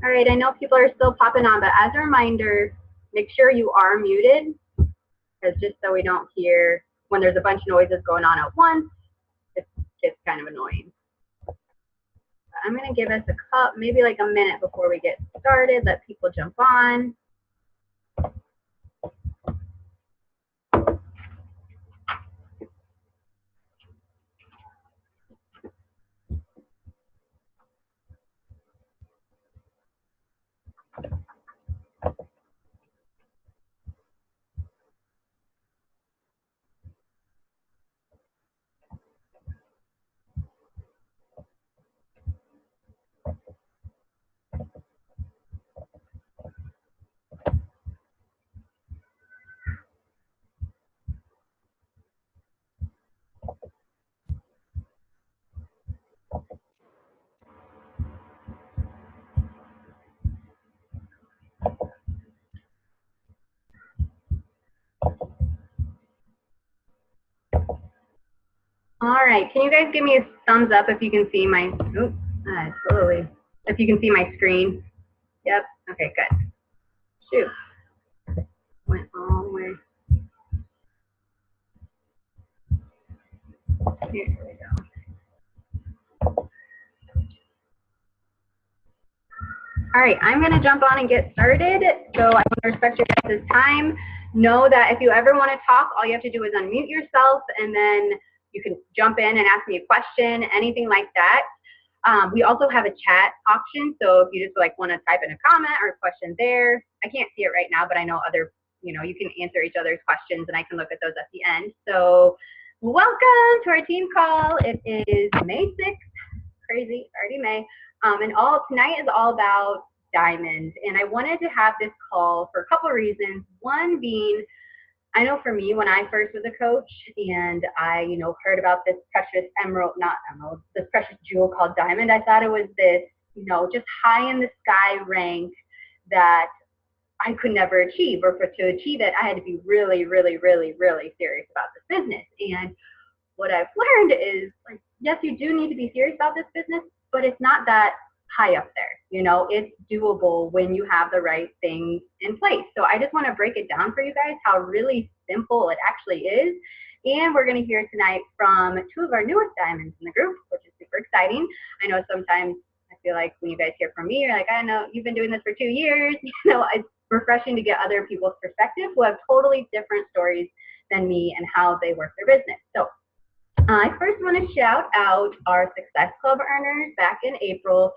All right, I know people are still popping on, but as a reminder, make sure you are muted, because just so we don't hear when there's a bunch of noises going on at once, it gets kind of annoying. I'm going to give us maybe like a minute before we get started, let people jump on. All right, can you guys give me a thumbs up if you can see my, if you can see my screen? Yep, okay, good. Shoot, went all the way. Here we go. All right, I'm gonna jump on and get started. So I want to respect your guys' time. Know that if you ever want to talk, all you have to do is unmute yourself, and then you can jump in and ask me a question, anything like that. We also have a chat option, so if you just like want to type in a comment or a question there, I can't see it right now, but I know other, you can answer each other's questions, and I can look at those at the end. So welcome to our team call. It is May 6th, crazy, already May, and tonight is all about diamonds, and I wanted to have this call for a couple of reasons. One being, I know for me, when I first was a coach and I, heard about this precious this precious jewel called diamond, I thought it was this, just high in the sky rank that I could never achieve, or to achieve it, I had to be really, really, really, really serious about this business. And what I've learned is, like, yes, you do need to be serious about this business, but it's not that high up there. It's doable when you have the right things in place. So I just want to break it down for you guys how really simple it actually is. And we're going to hear tonight from two of our newest diamonds in the group, which is super exciting. I know sometimes I feel like when you guys hear from me, you're like, I know you've been doing this for 2 years. It's refreshing to get other people's perspective who have totally different stories than me and how they work their business. So I first want to shout out our Success Club earners back in April.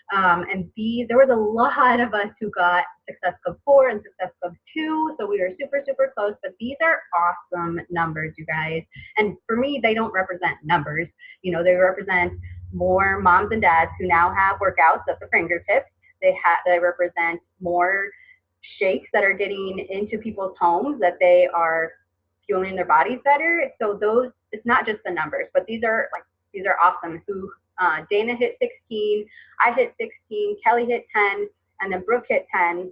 And there was a lot of us who got Success Club 4 and Success Club 2, so we were super, super close, but these are awesome numbers, you guys. And for me, they don't represent numbers. They represent more moms and dads who now have workouts at the fingertips. They represent more shakes that are getting into people's homes, that they are fueling their bodies better. So it's not just the numbers, but these are awesome. Dana hit 16, I hit 16, Kelly hit 10, and then Brooke hit 10.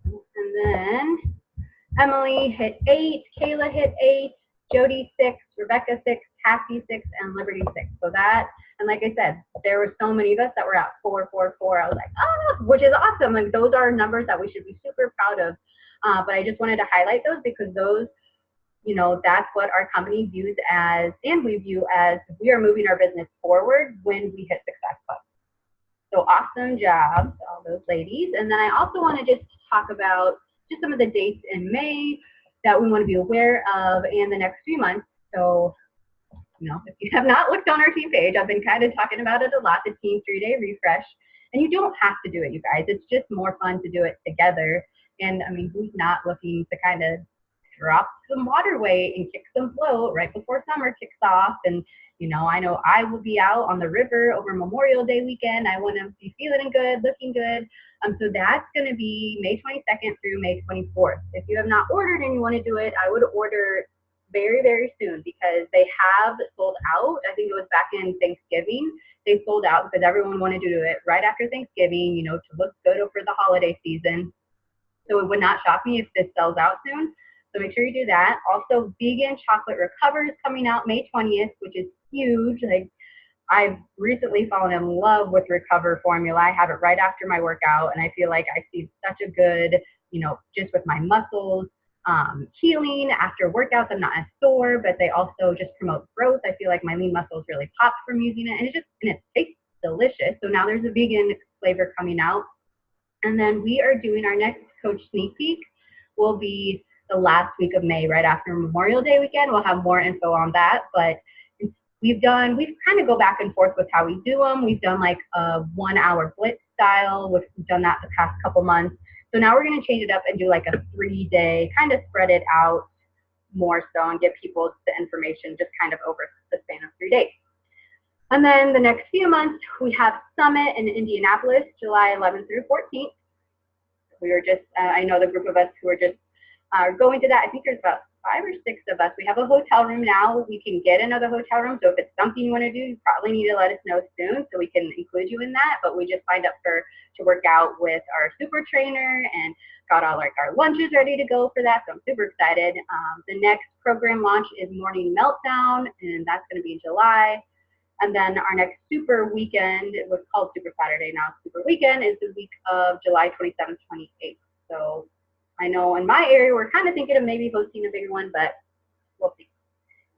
And then Emily hit 8, Kayla hit 8, Jody 6, Rebecca 6, Cassie 6, and Liberty 6. So and like I said, there were so many of us that were at 4, 4, 4. I was like, oh, which is awesome. Like, those are numbers that we should be super proud of. But I just wanted to highlight those because those, that's what our company views as, and we view as, we are moving our business forward when we hit Success Club. So awesome job to all those ladies. And then I also want to just talk about just some of the dates in May that we want to be aware of in the next few months. So, if you have not looked on our team page, I've been kind of talking about it a lot, the Team 3-Day Refresh. And you don't have to do it, you guys. It's just more fun to do it together. And I mean, who's not looking to kind of drop some water weight and kick some float right before summer kicks off? And I know I will be out on the river over Memorial Day weekend. I want to be feeling good, looking good. So that's going to be May 22nd through May 24th. If you have not ordered and you want to do it, I would order very, very soon, because they have sold out. I think it was back in Thanksgiving. They sold out because everyone wanted to do it right after Thanksgiving, to look good for the holiday season. So it would not shock me if this sells out soon. So make sure you do that. Also, Vegan Chocolate Recover is coming out May 20th, which is huge. Like, I've recently fallen in love with Recover formula. I have it right after my workout, and I feel like I see such a good, just with my muscles, healing after workouts. I'm not as sore, but they also just promote growth. I feel like my lean muscles really pop from using it, and it tastes delicious. So now there's a vegan flavor coming out. And then we are doing our next coach sneak peek will be the last week of May, right after Memorial Day weekend. We'll have more info on that, but we've kind of go back and forth with how we do them. We've done like a 1 hour blitz style, which we've done that the past couple months. So now we're going to change it up and do like a 3-day, kind of spread it out more so and get people the information just kind of over the span of 3 days. And then the next few months, we have Summit in Indianapolis, July 11th through 14th. We were just, I know the group of us who are just going to that. I think there's about 5 or 6 of us. We have a hotel room now. We can get another hotel room. So if it's something you want to do, you probably need to let us know soon so we can include you in that. But we just signed up to work out with our super trainer and got all like our lunches ready to go for that. So I'm super excited. The next program launch is Morning Meltdown, and that's going to be in July. And then our next super weekend, it was called Super Saturday, now Super Weekend, is the week of July 27th, 28th. So I know in my area, we're kind of thinking of maybe hosting a bigger one, but we'll see.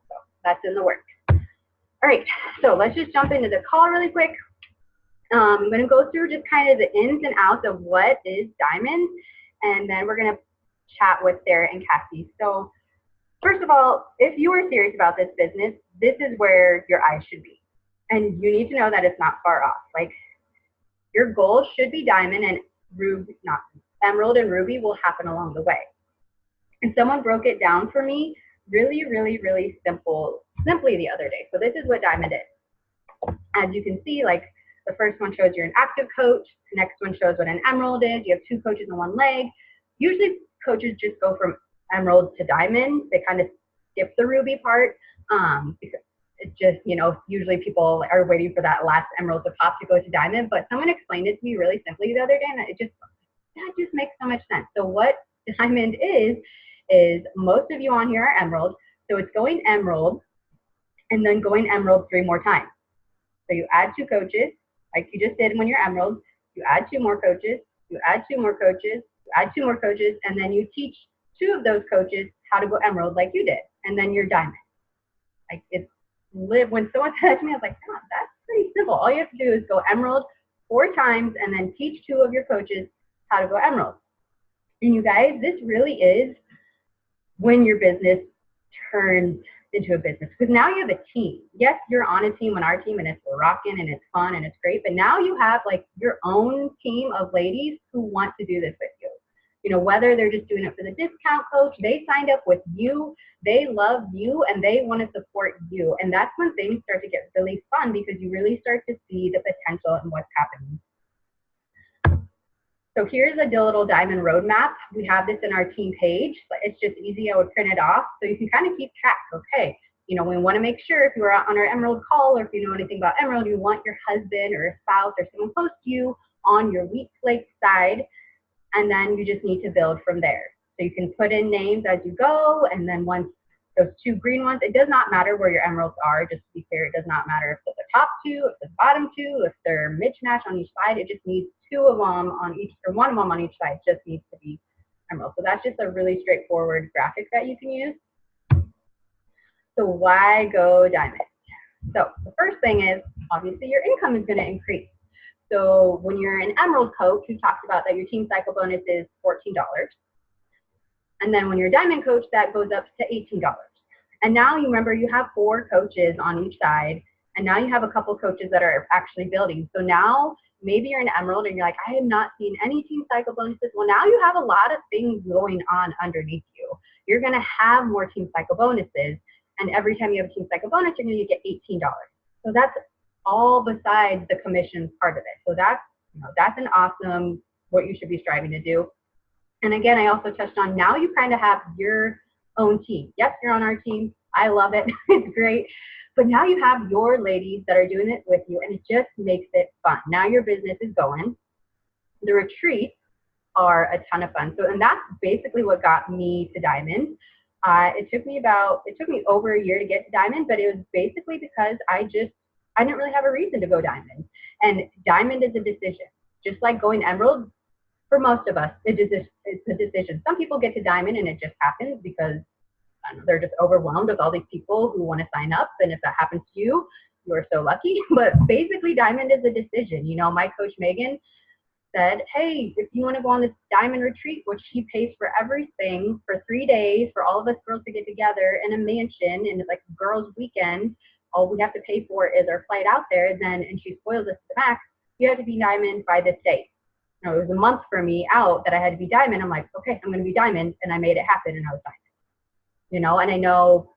So that's in the works. All right, so let's just jump into the call really quick. I'm going to go through just kind of the ins and outs of what is Diamond, and then we're going to chat with Sara and Cassy. So first of all, if you are serious about this business, this is where your eyes should be. And you need to know that it's not far off. Like, your goal should be Diamond, and Ruby, not Emerald and Ruby will happen along the way. And someone broke it down for me really, really, really simply the other day. So this is what Diamond is. As you can see, like, the first one shows you're an active coach. The next one shows what an Emerald is. You have 2 coaches in one leg. Usually coaches just go from Emerald to Diamond. They kind of skip the Ruby part because it's just, usually people are waiting for that last Emerald to pop to go to Diamond. But someone explained it to me really simply the other day, and that just makes so much sense. So what Diamond is most of you on here are Emerald. So it's going Emerald and then going Emerald 3 more times. So you add 2 coaches, like you just did when you're Emerald. You add 2 more coaches, you add 2 more coaches, you add 2 more coaches, and then you teach 2 of those coaches how to go Emerald like you did, and then you're Diamond. Like, when someone said that to me, I was like, oh, that's pretty simple. All you have to do is go Emerald 4 times and then teach 2 of your coaches how to go Emerald. And you guys, this really is when your business turns into a business, because now you have a team. Yes, you're on a team on our team, and it's rocking and it's fun and it's great, but now you have like your own team of ladies who want to do this with you. Whether they're just doing it for the discount coach, they signed up with you, they love you, and they want to support you. And that's when things start to get really fun, because you really start to see the potential in what's happening. So here's a little Diamond roadmap. We have this in our team page, but it's just easy. I would print it off so you can kind of keep track. Okay, we want to make sure if you're on our Emerald call, or if you know anything about Emerald, you want your husband or a spouse or someone close to you on your weak link side, and then you just need to build from there. So you can put in names as you go, and then once those 2 green ones, it does not matter where your Emeralds are, just to be clear. It does not matter if it's the top 2, if it's the bottom 2, if they're mismatched on each side. It just needs 2 of them on each, or 1 of them on each side just needs to be Emerald. So that's just a really straightforward graphic that you can use. So why go Diamond? So the first thing is, obviously your income is going to increase. So when you're an Emerald coach, we talked about that your team cycle bonus is $14. And then when you're a Diamond coach, that goes up to $18. And now you remember you have 4 coaches on each side, and now you have a couple coaches that are actually building. So now maybe you're an Emerald and you're like, I have not seen any team cycle bonuses. Well, now you have a lot of things going on underneath you. You're going to have more team cycle bonuses, and every time you have a team cycle bonus, you're going to get $18. So that's all besides the commission part of it. So that's an awesome, what you should be striving to do. And again, I also touched on, now you kind of have your own team. Yes, you're on our team. I love it. It's great. But now you have your ladies that are doing it with you, and it just makes it fun. Now your business is going. The retreats are a ton of fun. So, and that's basically what got me to Diamond. It took me over a year to get to Diamond, but it was basically because I just I didn't really have a reason to go diamond. And diamond is a decision. Just like going emerald, for most of us, it's a decision. Some people get to diamond and it just happens because they're just overwhelmed with all these people who want to sign up. And if that happens to you, you're so lucky. But basically, diamond is a decision. You know, my coach Megan said, hey, if you want to go on this diamond retreat, which she pays for everything for 3 days for all of us girls to get together in a mansion, and it's like a girls' weekend, all we have to pay for is our flight out there, then, and she spoils us to the max, you have to be diamond by this date. Now, it was a month for me out that I had to be diamond. I'm like, okay, I'm going to be diamond, and I made it happen, and I was diamond. You know, and I know,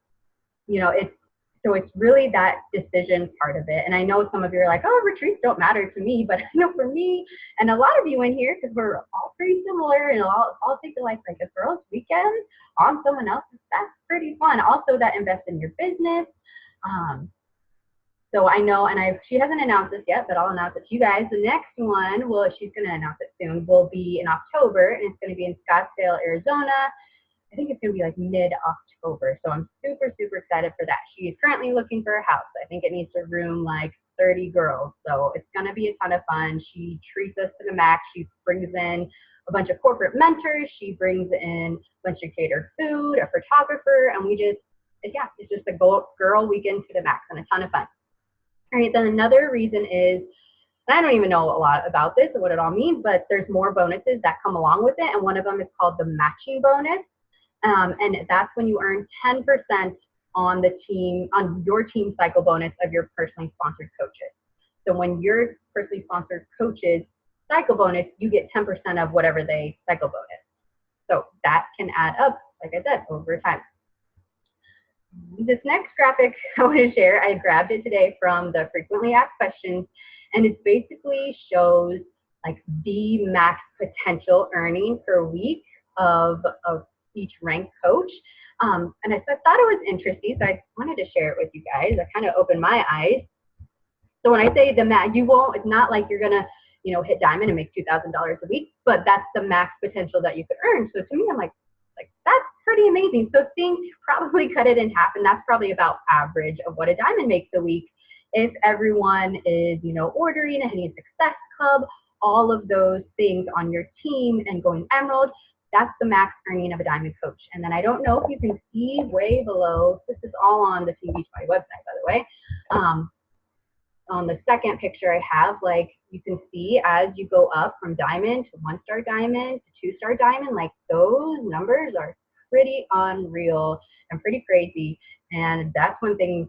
you know, it's really that decision part of it. And I know some of you are like, oh, retreats don't matter to me, but I know for me and a lot of you in here, because we're all pretty similar and all take like a girls' weekend on someone else's, that's pretty fun. Also, that invest in your business. So I know, and she hasn't announced this yet, but I'll announce it to you guys. The next one, well, she's going to announce it soon, will be in October, and it's going to be in Scottsdale, Arizona. I think it's going to be like mid-October. So I'm super, super excited for that. She is currently looking for a house. I think it needs to room like 30 girls. So it's going to be a ton of fun. She treats us to the max. She brings in a bunch of corporate mentors. She brings in a bunch of catered food, a photographer, and it's just a girl weekend to the max and a ton of fun. All right, then another reason is, and I don't even know a lot about this and what it all means, but there's more bonuses that come along with it. And one of them is called the matching bonus. And that's when you earn 10% on your team cycle bonus of your personally sponsored coaches. So when your personally sponsored coaches cycle bonus, you get 10% of whatever they cycle bonus. So that can add up, like I said, over time. This next graphic I want to share, I grabbed it today from the frequently asked questions, and it basically shows like the max potential earning per week of each ranked coach. And I thought it was interesting, so I wanted to share it with you guys. I kind of opened my eyes. So when I say the max, it's not like you're gonna, hit diamond and make $2,000 a week, but that's the max potential that you could earn. So to me, I'm like that's pretty amazing. So think probably cut it in half, and that's probably about average of what a diamond makes a week. If everyone is, ordering a Henny Success Club, all of those things on your team and going emerald, that's the max earning of a diamond coach. And then I don't know if you can see way below, this is all on the Team Beachbody website, by the way. On the second picture I have, like you can see as you go up from diamond to 1-star diamond to 2-star diamond, like those numbers are pretty unreal and pretty crazy. And that's when things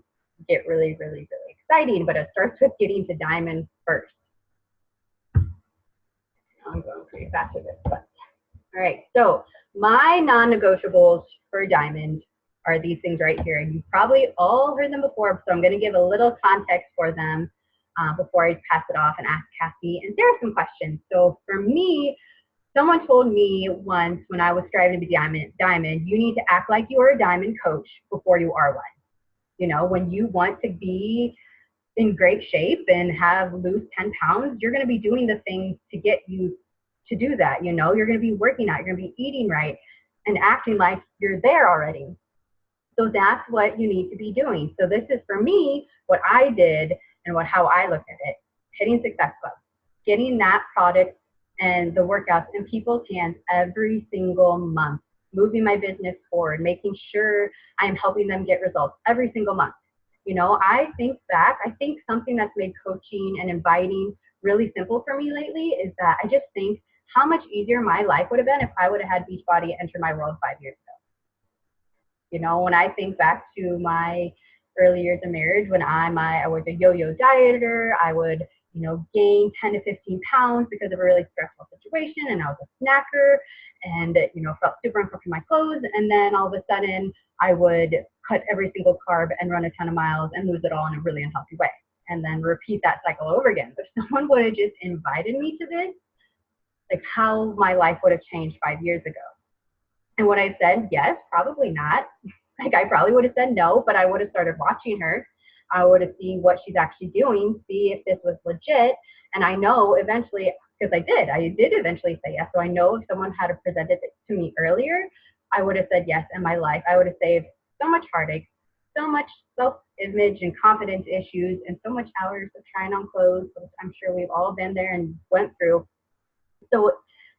get really, really, really exciting. But it starts with getting to diamond first. I'm going pretty fast with this, but all right, so my non-negotiables for diamond are these things right here. And you've probably all heard them before, so I'm going to give a little context for them before I pass it off and ask Cassy and Sara some questions. So for me, someone told me once when I was striving to be diamond, you need to act like you are a diamond coach before you are one. When you want to be in great shape and lose 10 pounds, you're going to be doing the things to get you to do that. You're going to be working out, you're going to be eating right and acting like you're there already. So that's what you need to be doing. So this is for me, what I did and how I look at it. Hitting Success Club, getting that product and the workouts in people's hands every single month, moving my business forward, making sure I'm helping them get results every single month. I think something that's made coaching and inviting really simple for me lately is that I just think how much easier my life would have been if I would have had Beachbody enter my world 5 years ago. When I think back to my early years of marriage, when I was a yo-yo dieter, I would, gain 10 to 15 pounds because of a really stressful situation, and I was a snacker and, felt super uncomfortable in my clothes. And then all of a sudden I would cut every single carb and run a ton of miles and lose it all in a really unhealthy way. And then repeat that cycle over again. If someone would have just invited me to this, like how my life would have changed 5 years ago. And what I said, yes, probably not. Like I probably would have said no, but I would have started watching her. I would have seen what she's actually doing, see if this was legit. And I know eventually, because I did eventually say yes. So I know if someone had presented it to me earlier, I would have said yes in my life. I would have saved so much heartache, so much self-image and confidence issues and so much hours of trying on clothes, which I'm sure we've all been there and went through. So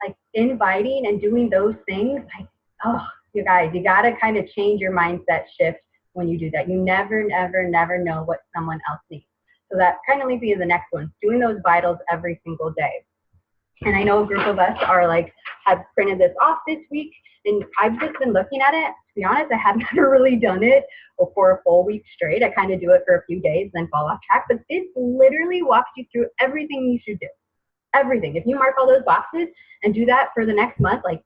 like inviting and doing those things, like, oh, you guys, you got to kind of change your mindset shift when you do that. You never, never, never know what someone else needs. So that kind of leads me to the next one, doing those vitals every single day. And I know a group of us are like, have printed this off this week, and I've just been looking at it. To be honest, I have never really done it for a full week straight. I kind of do it for a few days, then fall off track. But this literally walks you through everything you should do. Everything. If you mark all those boxes and do that for the next month, like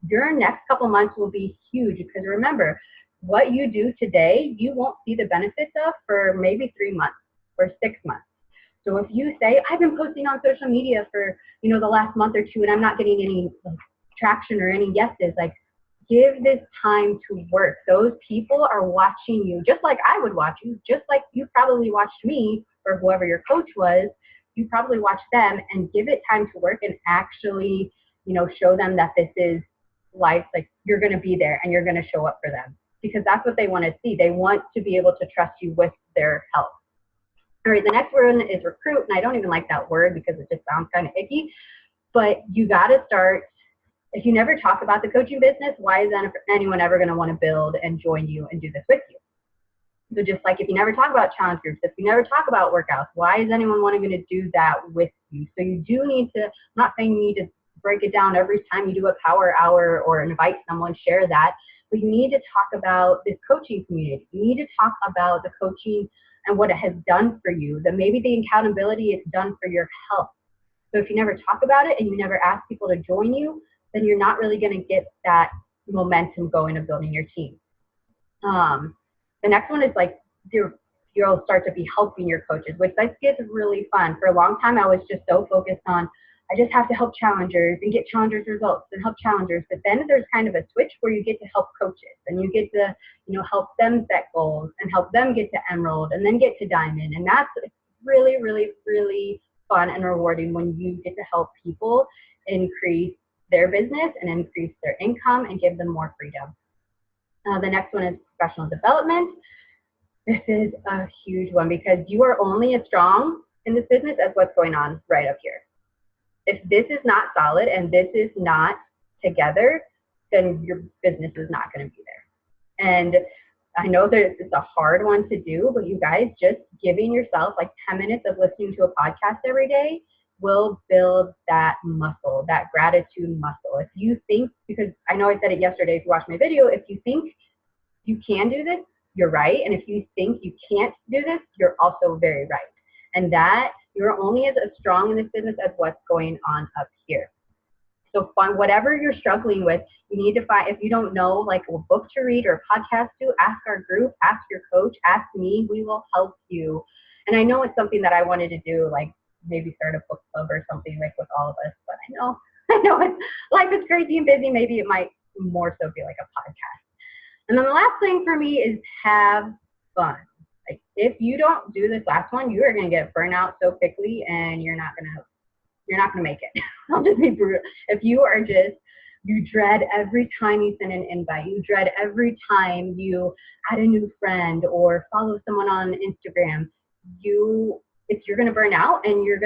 your next couple months will be huge, because remember, what you do today, you won't see the benefits of for maybe 3 months or 6 months. So if you say, I've been posting on social media for, you know, the last month or two, and I'm not getting any like, traction or any yeses, like give this time to work. Those people are watching you just like I would watch you, just like you probably watched me or whoever your coach was. You probably watch them, and give it time to work and actually, you know, show them that this is life, like you're going to be there and you're going to show up for them, because that's what they want to see. They want to be able to trust you with their help. All right, the next word is recruit, and I don't even like that word because it just sounds kind of icky, but you got to start. If you never talk about the coaching business, why is anyone ever going to want to build and join you and do this with you? So just like if you never talk about challenge groups, if you never talk about workouts, why is anyone wanting to do that with you? So you do need to, I'm not saying you need to break it down every time you do a power hour or invite someone, share that, but you need to talk about this coaching community. You need to talk about the coaching and what it has done for you, that maybe the accountability it's done for your health. So if you never talk about it and you never ask people to join you, then you're not really going to get that momentum going of building your team. The next one is like you'll start to be helping your coaches, which like gets really fun. For a long time, I was just so focused on, I just have to help challengers and get challengers results and help challengers. But then there's kind of a switch where you get to help coaches, and you get to, you know, help them set goals and help them get to emerald and then get to diamond. And that's really, really, really fun and rewarding when you get to help people increase their business and increase their income and give them more freedom. The next one is professional development. This is a huge one, because you are only as strong in this business as what's going on right up here. If this is not solid and this is not together, then your business is not going to be there. And I know that it's a hard one to do, but you guys, just giving yourself like 10 minutes of listening to a podcast every day will build that muscle, that gratitude muscle. If you think, because I know I said it yesterday if you watched my video, if you think you can do this, you're right. And if you think you can't do this, you're also very right. And that you're only as strong in this business as what's going on up here. So find whatever you're struggling with, you need to find, if you don't know, like a book to read or a podcast to, ask our group, ask your coach, ask me, we will help you. And I know it's something that I wanted to do, like maybe start a book club or something like with all of us, but I know it's, life is crazy and busy. Maybe it might more so be like a podcast. And then the last thing for me is have fun. Like if you don't do this last one, you are going to get burnout so quickly, and you're not going to make it. I'll just be brutal. If you are just, you dread every time you send an invite, you dread every time you add a new friend or follow someone on Instagram, you're going to burn out, and you're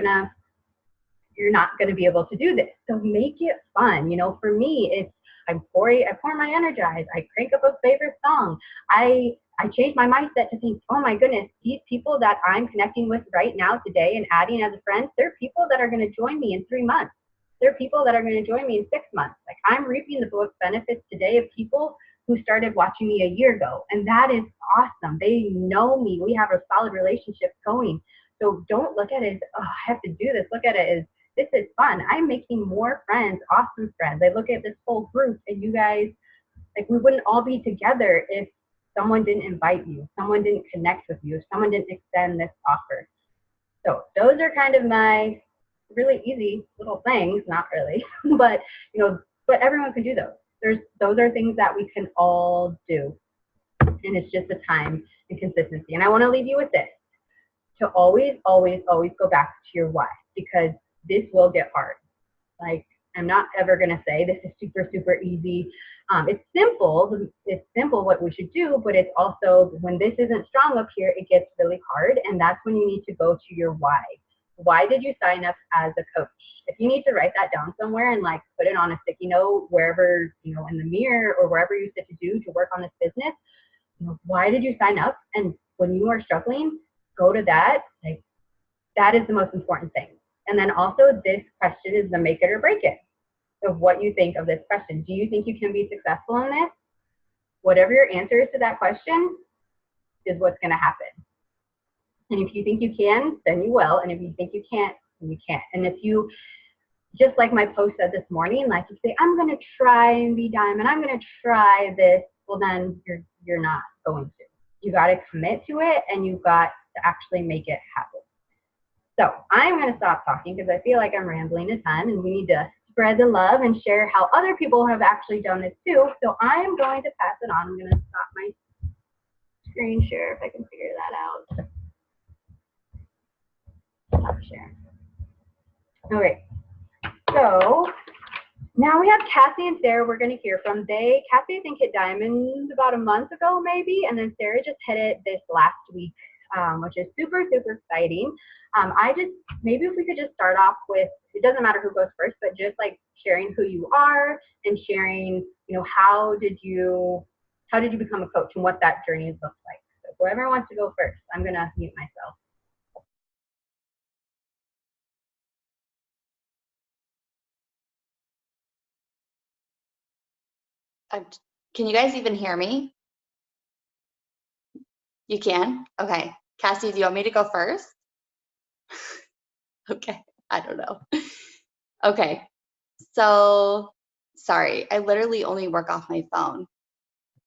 not going to be able to do this. So make it fun. You know, for me, it's, I pour my Energize, I crank up a favorite song. I change my mindset to think, oh my goodness, these people that I'm connecting with right now today and adding as a friend, they're people that are going to join me in 3 months. They're people that are going to join me in 6 months. Like I'm reaping the benefits today of people who started watching me a year ago. And that is awesome. They know me. We have a solid relationship going. So don't look at it as, oh, I have to do this. Look at it as, this is fun. I'm making more friends, awesome friends. I look at this whole group, and you guys, like we wouldn't all be together if someone didn't invite you, someone didn't connect with you, if someone didn't extend this offer. So those are kind of my really easy little things, not really, but you know, but everyone can do those. Those are things that we can all do. And it's just the time and consistency. And I want to leave you with this, to always, always, always go back to your why, because this will get hard. Like I'm not ever going to say this is super, super easy. It's simple. It's simple what we should do, but it's also when this isn't strong up here, it gets really hard. And that's when you need to go to your why. Why did you sign up as a coach? If you need to write that down somewhere and like put it on a sticky note, wherever, you know, in the mirror or wherever you sit to do to work on this business, you know, why did you sign up? And when you are struggling, go to that. Like, that is the most important thing. And then also this question is the make it or break it of what you think of this question. Do you think you can be successful in this? Whatever your answer is to that question is what's going to happen. And if you think you can, then you will. And if you think you can't, then you can't. And if you, just like my post said this morning, like you say, I'm going to try and be diamond, I'm going to try this, well then you're not going to. You got to commit to it and you've got to actually make it happen. So I'm going to stop talking because I feel like I'm rambling a ton and we need to spread the love and share how other people have actually done this too. So I am going to pass it on. I'm going to stop my screen share if I can figure that out. Stop share. All right. So now we have Cassy and Sarah we're going to hear from. Cassy, I think, hit diamond about a month ago maybe, and then Sarah just hit it this last week, which is super, super exciting. Maybe if we could just start off with, it doesn't matter who goes first, but just like sharing who you are and sharing, you know, how did you become a coach and what that journey looks like. So whoever wants to go first, I'm going to mute myself. Can you guys even hear me? You can? Okay. Cassy, do you want me to go first? Okay. I don't know. Okay. So, sorry. I literally only work off my phone.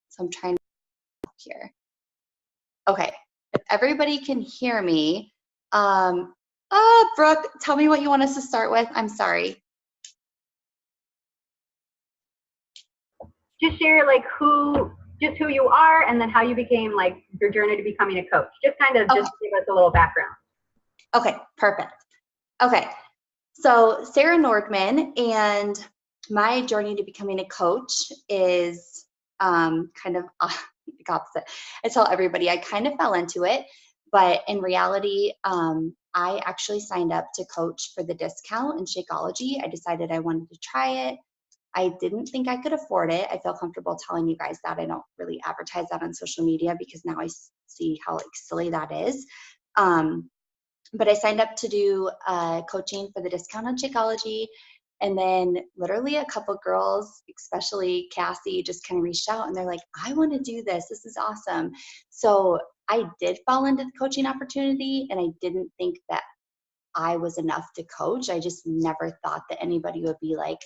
So I'm trying to here. Okay. If everybody can hear me, Brooke, tell me what you want us to start with. I'm sorry. Just share like who you are and then how you became like your journey to becoming a coach. Just kind of just give us a little background. Okay, perfect. Okay, so Sarah Nordman, and my journey to becoming a coach is kind of the opposite. I tell everybody I kind of fell into it, but in reality, I actually signed up to coach for the discount in Shakeology. I decided I wanted to try it. I didn't think I could afford it. I feel comfortable telling you guys that. I don't really advertise that on social media because now I see how like silly that is. But I signed up to do coaching for the discount on Shakeology. And then literally a couple girls, especially Cassy, just kind of reached out and they're like, I want to do this. This is awesome. So I did fall into the coaching opportunity and I didn't think that I was enough to coach. I just never thought that anybody would be like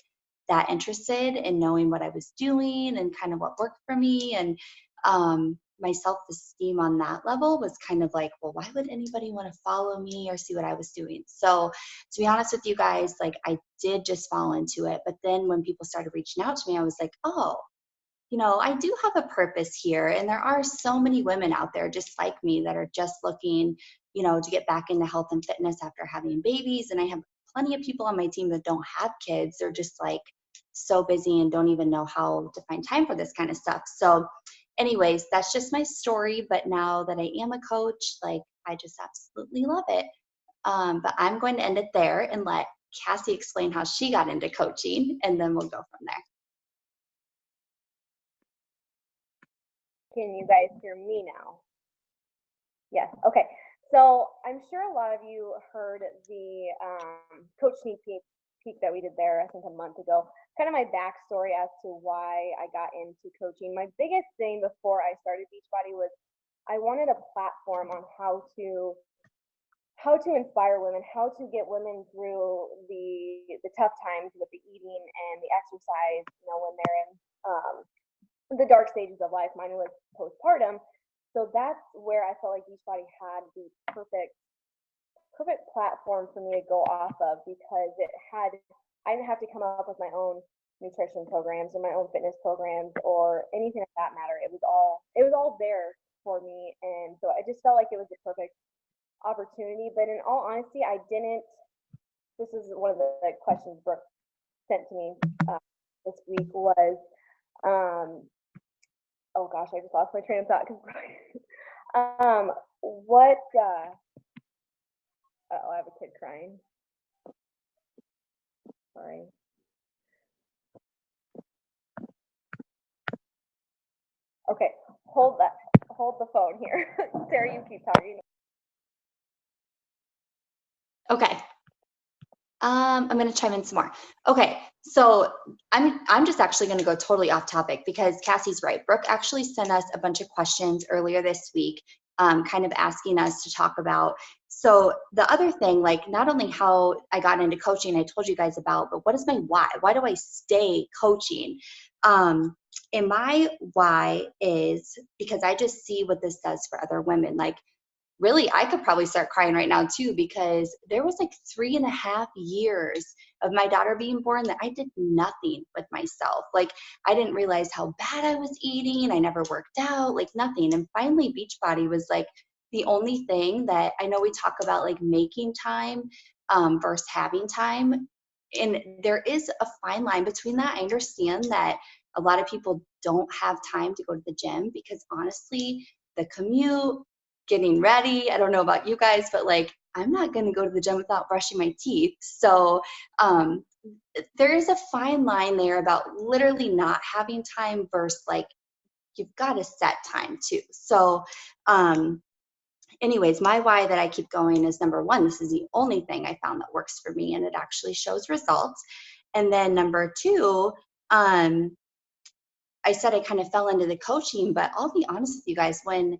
that interested in knowing what I was doing and kind of what worked for me. And my self-esteem on that level was kind of like, well, why would anybody want to follow me or see what I was doing? So to be honest with you guys, like I did just fall into it. But then when people started reaching out to me, I was like, oh, you know, I do have a purpose here. And there are so many women out there just like me that are just looking, you know, to get back into health and fitness after having babies. And I have plenty of people on my team that don't have kids. They're just like so busy and don't even know how to find time for this kind of stuff. So anyways, that's just my story. But now that I am a coach, like I just absolutely love it. But I'm going to end it there and let Cassy explain how she got into coaching, and then we'll go from there. Can you guys hear me now? Yes. Okay. So I'm sure a lot of you heard the coach sneak peek that we did there, I think a month ago. Kind of my backstory as to why I got into coaching. My biggest thing before I started Beachbody was I wanted a platform on how to inspire women, how to get women through the tough times with the eating and the exercise, you know, when they're in the dark stages of life. Mine was postpartum. So that's where I felt like Beachbody had the perfect platform for me to go off of, because I didn't have to come up with my own nutrition programs or my own fitness programs or anything of that matter. It was all there for me. And so I just felt like it was the perfect opportunity. But in all honesty, this is one of the questions Brooke sent to me this week was, oh gosh, I just lost my train of thought. What, oh, I have a kid crying. Sorry. Okay, hold the phone here. Sarah, you keep talking. Okay. I'm going to chime in some more. Okay, so I'm just actually going to go totally off topic because Cassie's right. Brooke actually sent us a bunch of questions earlier this week, kind of asking us to talk about. So the other thing, like not only how I got into coaching, I told you guys about, but what is my why? Why do I stay coaching? And my why is because I just see what this does for other women. Like, really, I could probably start crying right now too, because there was like 3.5 years of my daughter being born that I did nothing with myself. Like, I didn't realize how bad I was eating. I never worked out, like nothing. And finally, Beachbody was like the only thing that I know we talk about, like making time versus having time. And there is a fine line between that. I understand that a lot of people don't have time to go to the gym because honestly, the commute, getting ready. I don't know about you guys, but like, I'm not going to go to the gym without brushing my teeth. So there is a fine line there about literally not having time versus like, you've got to set time too. So anyways, my why that I keep going is number one, this is the only thing I found that works for me and it actually shows results. And then number two, I said I kind of fell into the coaching, but I'll be honest with you guys, when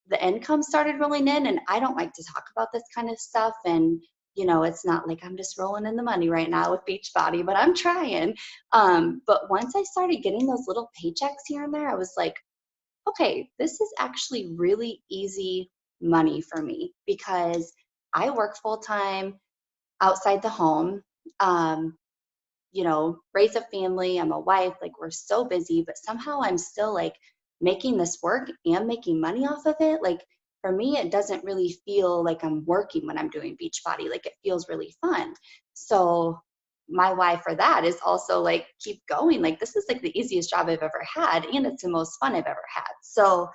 the income started rolling in, and I don't like to talk about this kind of stuff, and you know, it's not like I'm just rolling in the money right now with Beachbody, but I'm trying. But once I started getting those little paychecks here and there, I was like, okay, this is actually really easy money for me because I work full time outside the home. You know, raise a family, I'm a wife, like we're so busy, but somehow I'm still like making this work and making money off of it. Like for me, it doesn't really feel like I'm working when I'm doing Beachbody. Like it feels really fun. So my why for that is also like keep going. Like this is like the easiest job I've ever had and it's the most fun I've ever had. So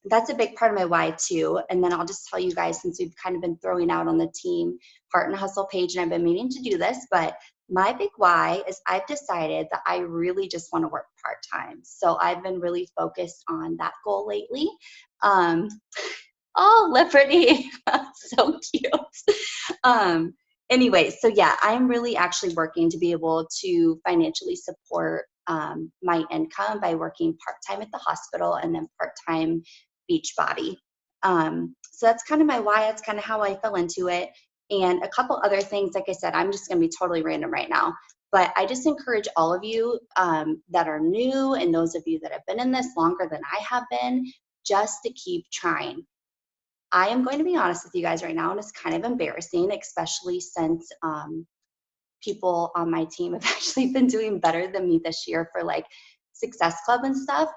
that's a big part of my why too. And then I'll just tell you guys, since we've kind of been throwing out on the team Heart and Hustle page, and I've been meaning to do this, but my big why is I've decided that I really just want to work part-time. So I've been really focused on that goal lately. Oh, Liberty, so cute. Anyway, so yeah, I'm really actually working to be able to financially support my income by working part-time at the hospital and then part-time Beachbody. So that's kind of my why. That's kind of how I fell into it. And a couple other things, like I said, I'm just going to be totally random right now. But I just encourage all of you that are new and those of you that have been in this longer than I have been, just to keep trying. I am going to be honest with you guys right now, and it's kind of embarrassing, especially since people on my team have actually been doing better than me this year for like Success Club and stuff.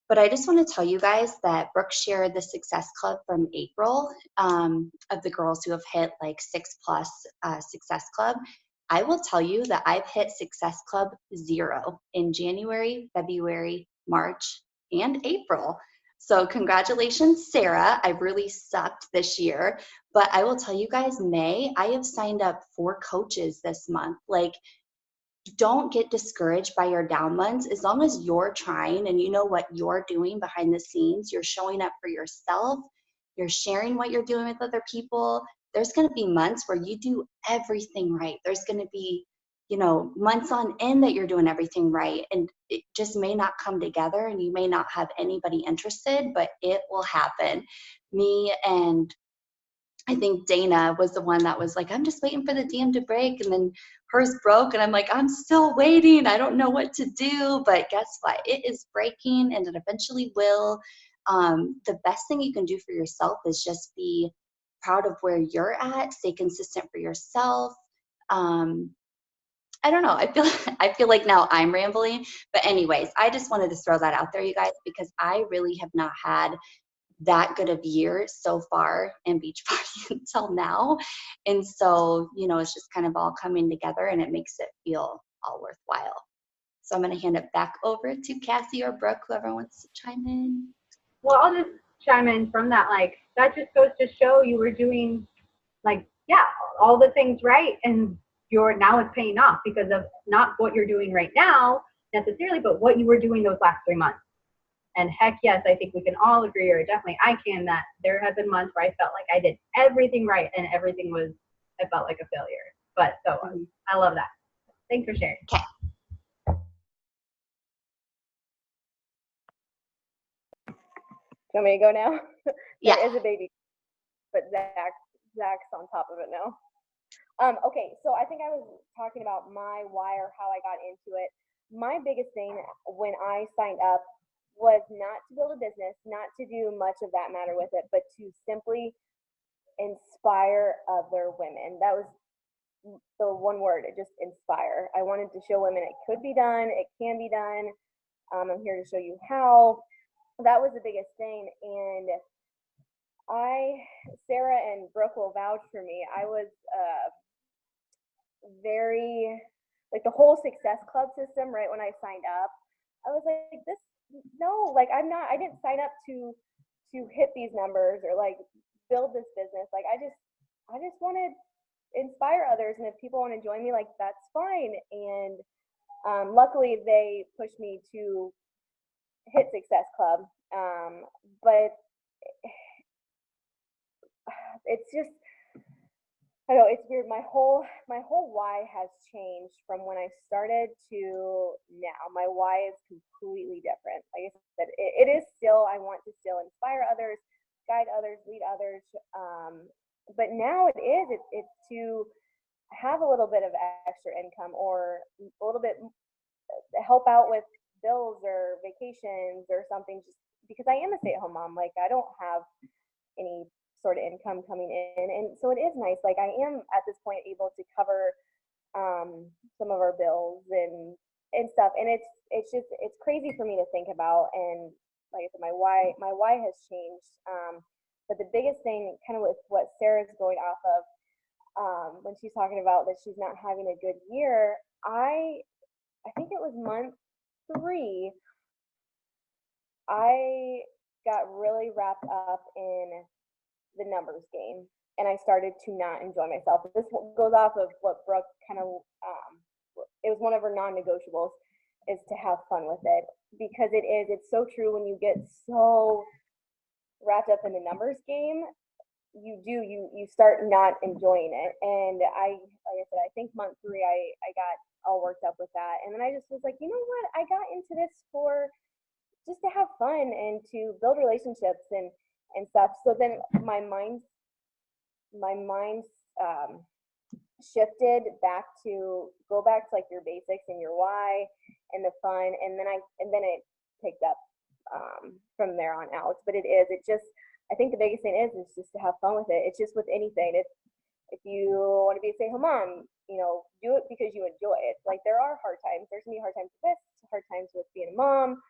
But I just want to tell you guys that Brooke shared the Success Club from April of the girls who have hit like 6+ Success Club. I will tell you that I've hit Success Club 0 in January, February, March, and April. So congratulations, Sarah. I really sucked this year. But I will tell you guys, May, I have signed up 4 coaches this month. Like, don't get discouraged by your down months. As long as you're trying and you know what you're doing behind the scenes, you're showing up for yourself, you're sharing what you're doing with other people, there's going to be months where you do everything right. There's going to be, you know, months on end that you're doing everything right. And it just may not come together and you may not have anybody interested, but it will happen. Me and I think Dana was the one that was like, I'm just waiting for the dam to break. And then hers broke. And I'm like, I'm still waiting. I don't know what to do. But guess what? It is breaking and it eventually will. The best thing you can do for yourself is just be proud of where you're at, stay consistent for yourself. I don't know. I feel like now I'm rambling. But anyways, I just wanted to throw that out there, you guys, because I really have not had that good of year so far in Beachbody until now. And so, you know, it's just kind of all coming together and it makes it feel all worthwhile. So I'm going to hand it back over to Cassy or Brooke, whoever wants to chime in. Well, I'll just chime in from that. Like, that just goes to show you were doing, like, yeah, all the things right. And now it's paying off because of not what you're doing right now necessarily, but what you were doing those last 3 months. And heck yes, I think we can all agree, or definitely I can, that there have been months where I felt like I did everything right and everything I felt like a failure. But so I love that. Thanks for sharing. Okay. Do you want me to go now? Yeah. There is a baby, but Zach's on top of it now. Okay, so I think I was talking about my why or how I got into it. My biggest thing when I signed up was not to build a business, not to do much of that matter with it, but to simply inspire other women. That was the one word, just inspire. I wanted to show women it could be done, it can be done. I'm here to show you how. That was the biggest thing. And Sara and Brooke will vouch for me. I was very, like, the whole Success Club system, right when I signed up, I was like, like, I didn't sign up to hit these numbers or like build this business. Like, I just want to inspire others. And if people want to join me, like, that's fine. And luckily they pushed me to hit Success Club. But it's just, I know it's weird. My whole why has changed from when I started to now. My why is completely different. Like I said, it is still, I want to still inspire others, guide others, lead others. But now it's to have a little bit of extra income or a little bit help out with bills or vacations or something, just because I am a stay-at-home mom. Like, I don't have any sort of income coming in, and so it is nice. Like, I am at this point able to cover some of our bills and stuff, and it's crazy for me to think about. And like I said, my why has changed. But the biggest thing, kind of with what Sarah's going off of, when she's talking about that she's not having a good year, I think it was month 3, I got really wrapped up in the numbers game, and I started to not enjoy myself. This goes off of what Brooke kind of, it was one of her non-negotiables, is to have fun with it, because it's so true. When you get so wrapped up in the numbers game, you start not enjoying it. And like I said, I think month 3, I got all worked up with that, and then I just was like, you know what, I got into this for just to have fun and to build relationships and stuff. So then my mind shifted back to go back to like your basics and your why and the fun, and then it picked up from there on out. But I think the biggest thing is just to have fun with it. It's just with anything. If you want to be a stay-at-home mom, do it because you enjoy it. Like, there are hard times. There's gonna be hard times with this, hard times with being a mom,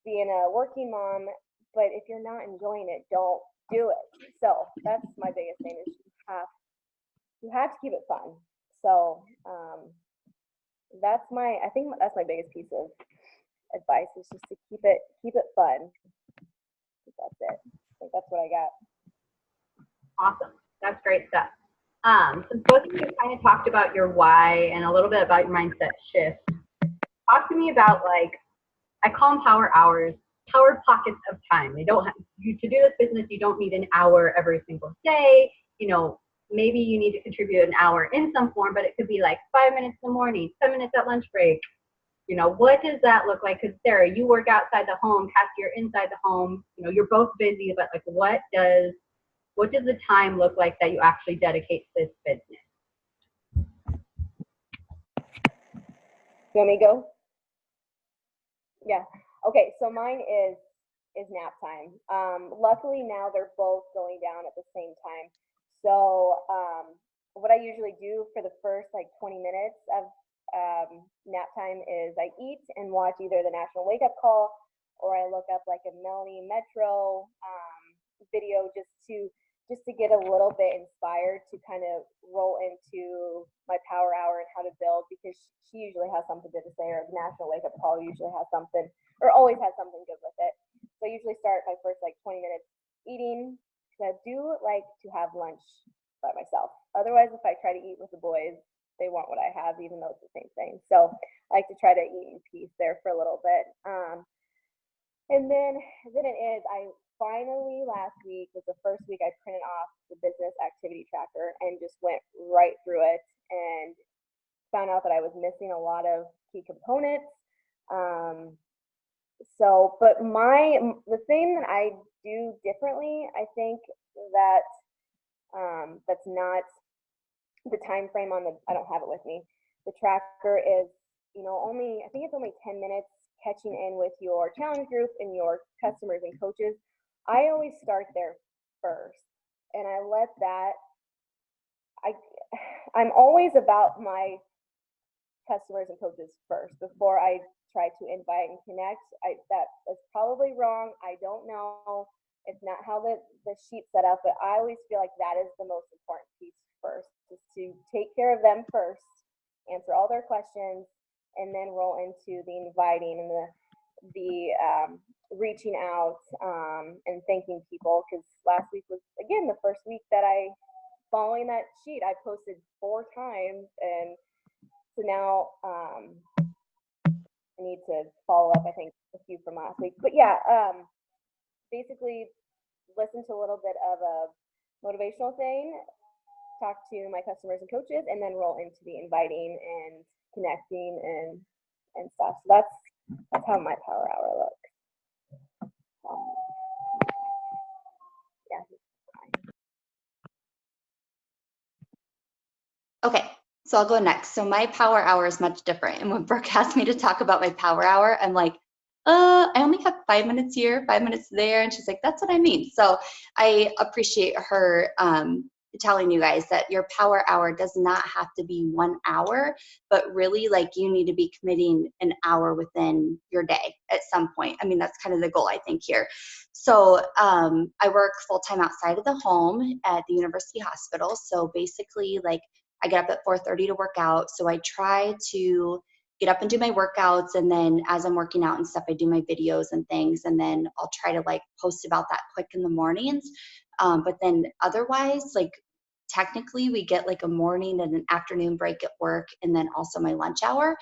being a working mom. But if you're not enjoying it, don't do it. So that's my biggest thing, is you have to keep it fun. So I think that's my biggest piece of advice, is just to keep it fun. That's it. I think that's what I got. Awesome. That's great stuff. Since both of you kind of talked about your why and a little bit about your mindset shift, talk to me about, like, I call them power hours, power pockets of time. They don't have to do this business. You don't need an hour every single day. Maybe you need to contribute an hour in some form, but it could be like 5 minutes in the morning, 10 minutes at lunch break. What does that look like? Because Sara, you work outside the home, Cassy, you're inside the home. You're both busy, but like, what does the time look like that you actually dedicate to this business? You want me to go? Yeah. Okay. So mine is nap time. Luckily now they're both going down at the same time. So what I usually do for the first like 20 minutes of nap time is I eat and watch either the National Wake Up Call, or I look up like a Melanie Metro video just to get a little bit inspired to kind of roll into my power hour and how to build, because she usually has something good to say, or the National Wake Up Call usually has something, or always has something good with it. So I usually start my first like 20 minutes eating, because I do like to have lunch by myself. Otherwise, if I try to eat with the boys, they want what I have, even though it's the same thing. So I like to try to eat in peace there for a little bit. And then it is, I finally last week was the first week I printed off the business activity tracker and just went right through it and found out that I was missing a lot of key components. But the thing that I do differently, I think that that's not the time frame on I don't have it with me. The tracker is, I think it's only 10 minutes catching in with your challenge group and your customers and coaches. I always start there first, and I let that, I'm always about my customers and coaches first before I try to invite and connect. That is probably wrong. I don't know. It's not how the sheet's set up, but I always feel like that is the most important piece first, is to take care of them first, answer all their questions, and then roll into the inviting and the reaching out and thanking people. Because last week was, again, the first week that following that sheet, I posted 4 times, and so now I need to follow up, I think, a few from last week. But yeah, basically listen to a little bit of a motivational thing, talk to my customers and coaches, and then roll into the inviting and connecting and stuff. So that's how my power hour looks. Yeah. Okay, so I'll go next. So my power hour is much different. And when Brooke asked me to talk about my power hour, I'm like, I only have 5 minutes here, 5 minutes there. And she's like, that's what I mean. So I appreciate her telling you guys that your power hour does not have to be 1 hour, but really like you need to be committing an hour within your day at some point. I mean, that's kind of the goal, I think, here. So I work full-time outside of the home at the university hospital. So basically, like, I get up at 4:30 to work out. So I try to get up and do my workouts. And then as I'm working out and stuff, I do my videos and things. And then I'll try to like post about that quick in the mornings. But then otherwise, like technically we get like a morning and an afternoon break at work, and then also my lunch hour.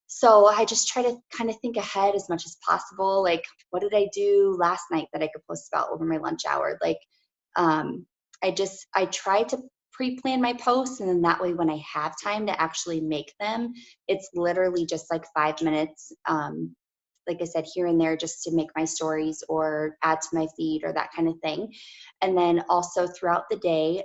So I just try to kind of think ahead as much as possible. Like, what did I do last night that I could post about over my lunch hour? Like, I try to pre-plan my posts, and then that way when I have time to actually make them, it's literally just like 5 minutes, like I said, here and there, just to make my stories or add to my feed or that kind of thing. And then also throughout the day,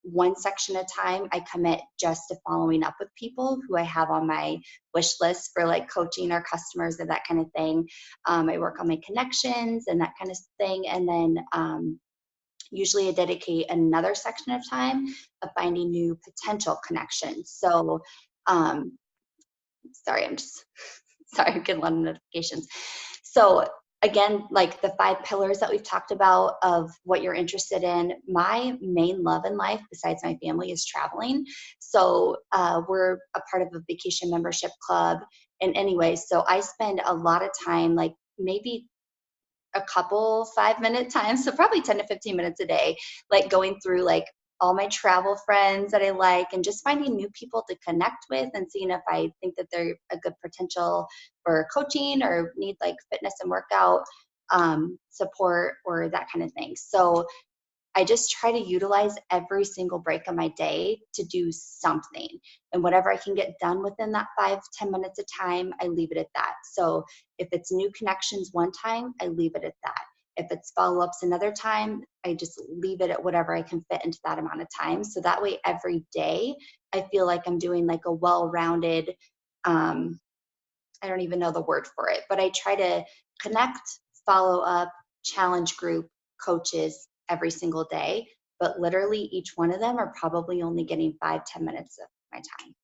one section at a time, I commit just to following up with people who I have on my wish list for like coaching or customers or that kind of thing. I work on my connections and that kind of thing. And then usually I dedicate another section of time of finding new potential connections. So, sorry, I'm getting a lot of notifications. So again, like the 5 pillars that we've talked about of what you're interested in, my main love in life besides my family is traveling. So we're a part of a vacation membership club. And anyway, so I spend a lot of time, like maybe a couple 5-minute times, so probably 10 to 15 minutes a day, like going through like all my travel friends that I like and just finding new people to connect with and seeing if I think that they're a good potential for coaching or need like fitness and workout support or that kind of thing. So I just try to utilize every single break of my day to do something. And whatever I can get done within that 5-10 minutes of time, I leave it at that. So if it's new connections one time, I leave it at that. If it's follow-ups another time, I just leave it at whatever I can fit into that amount of time. So that way every day, I feel like I'm doing like a well-rounded, I don't even know the word for it, but I try to connect, follow up, challenge group, coaches every single day. But literally each one of them are probably only getting 5-10 minutes of my time.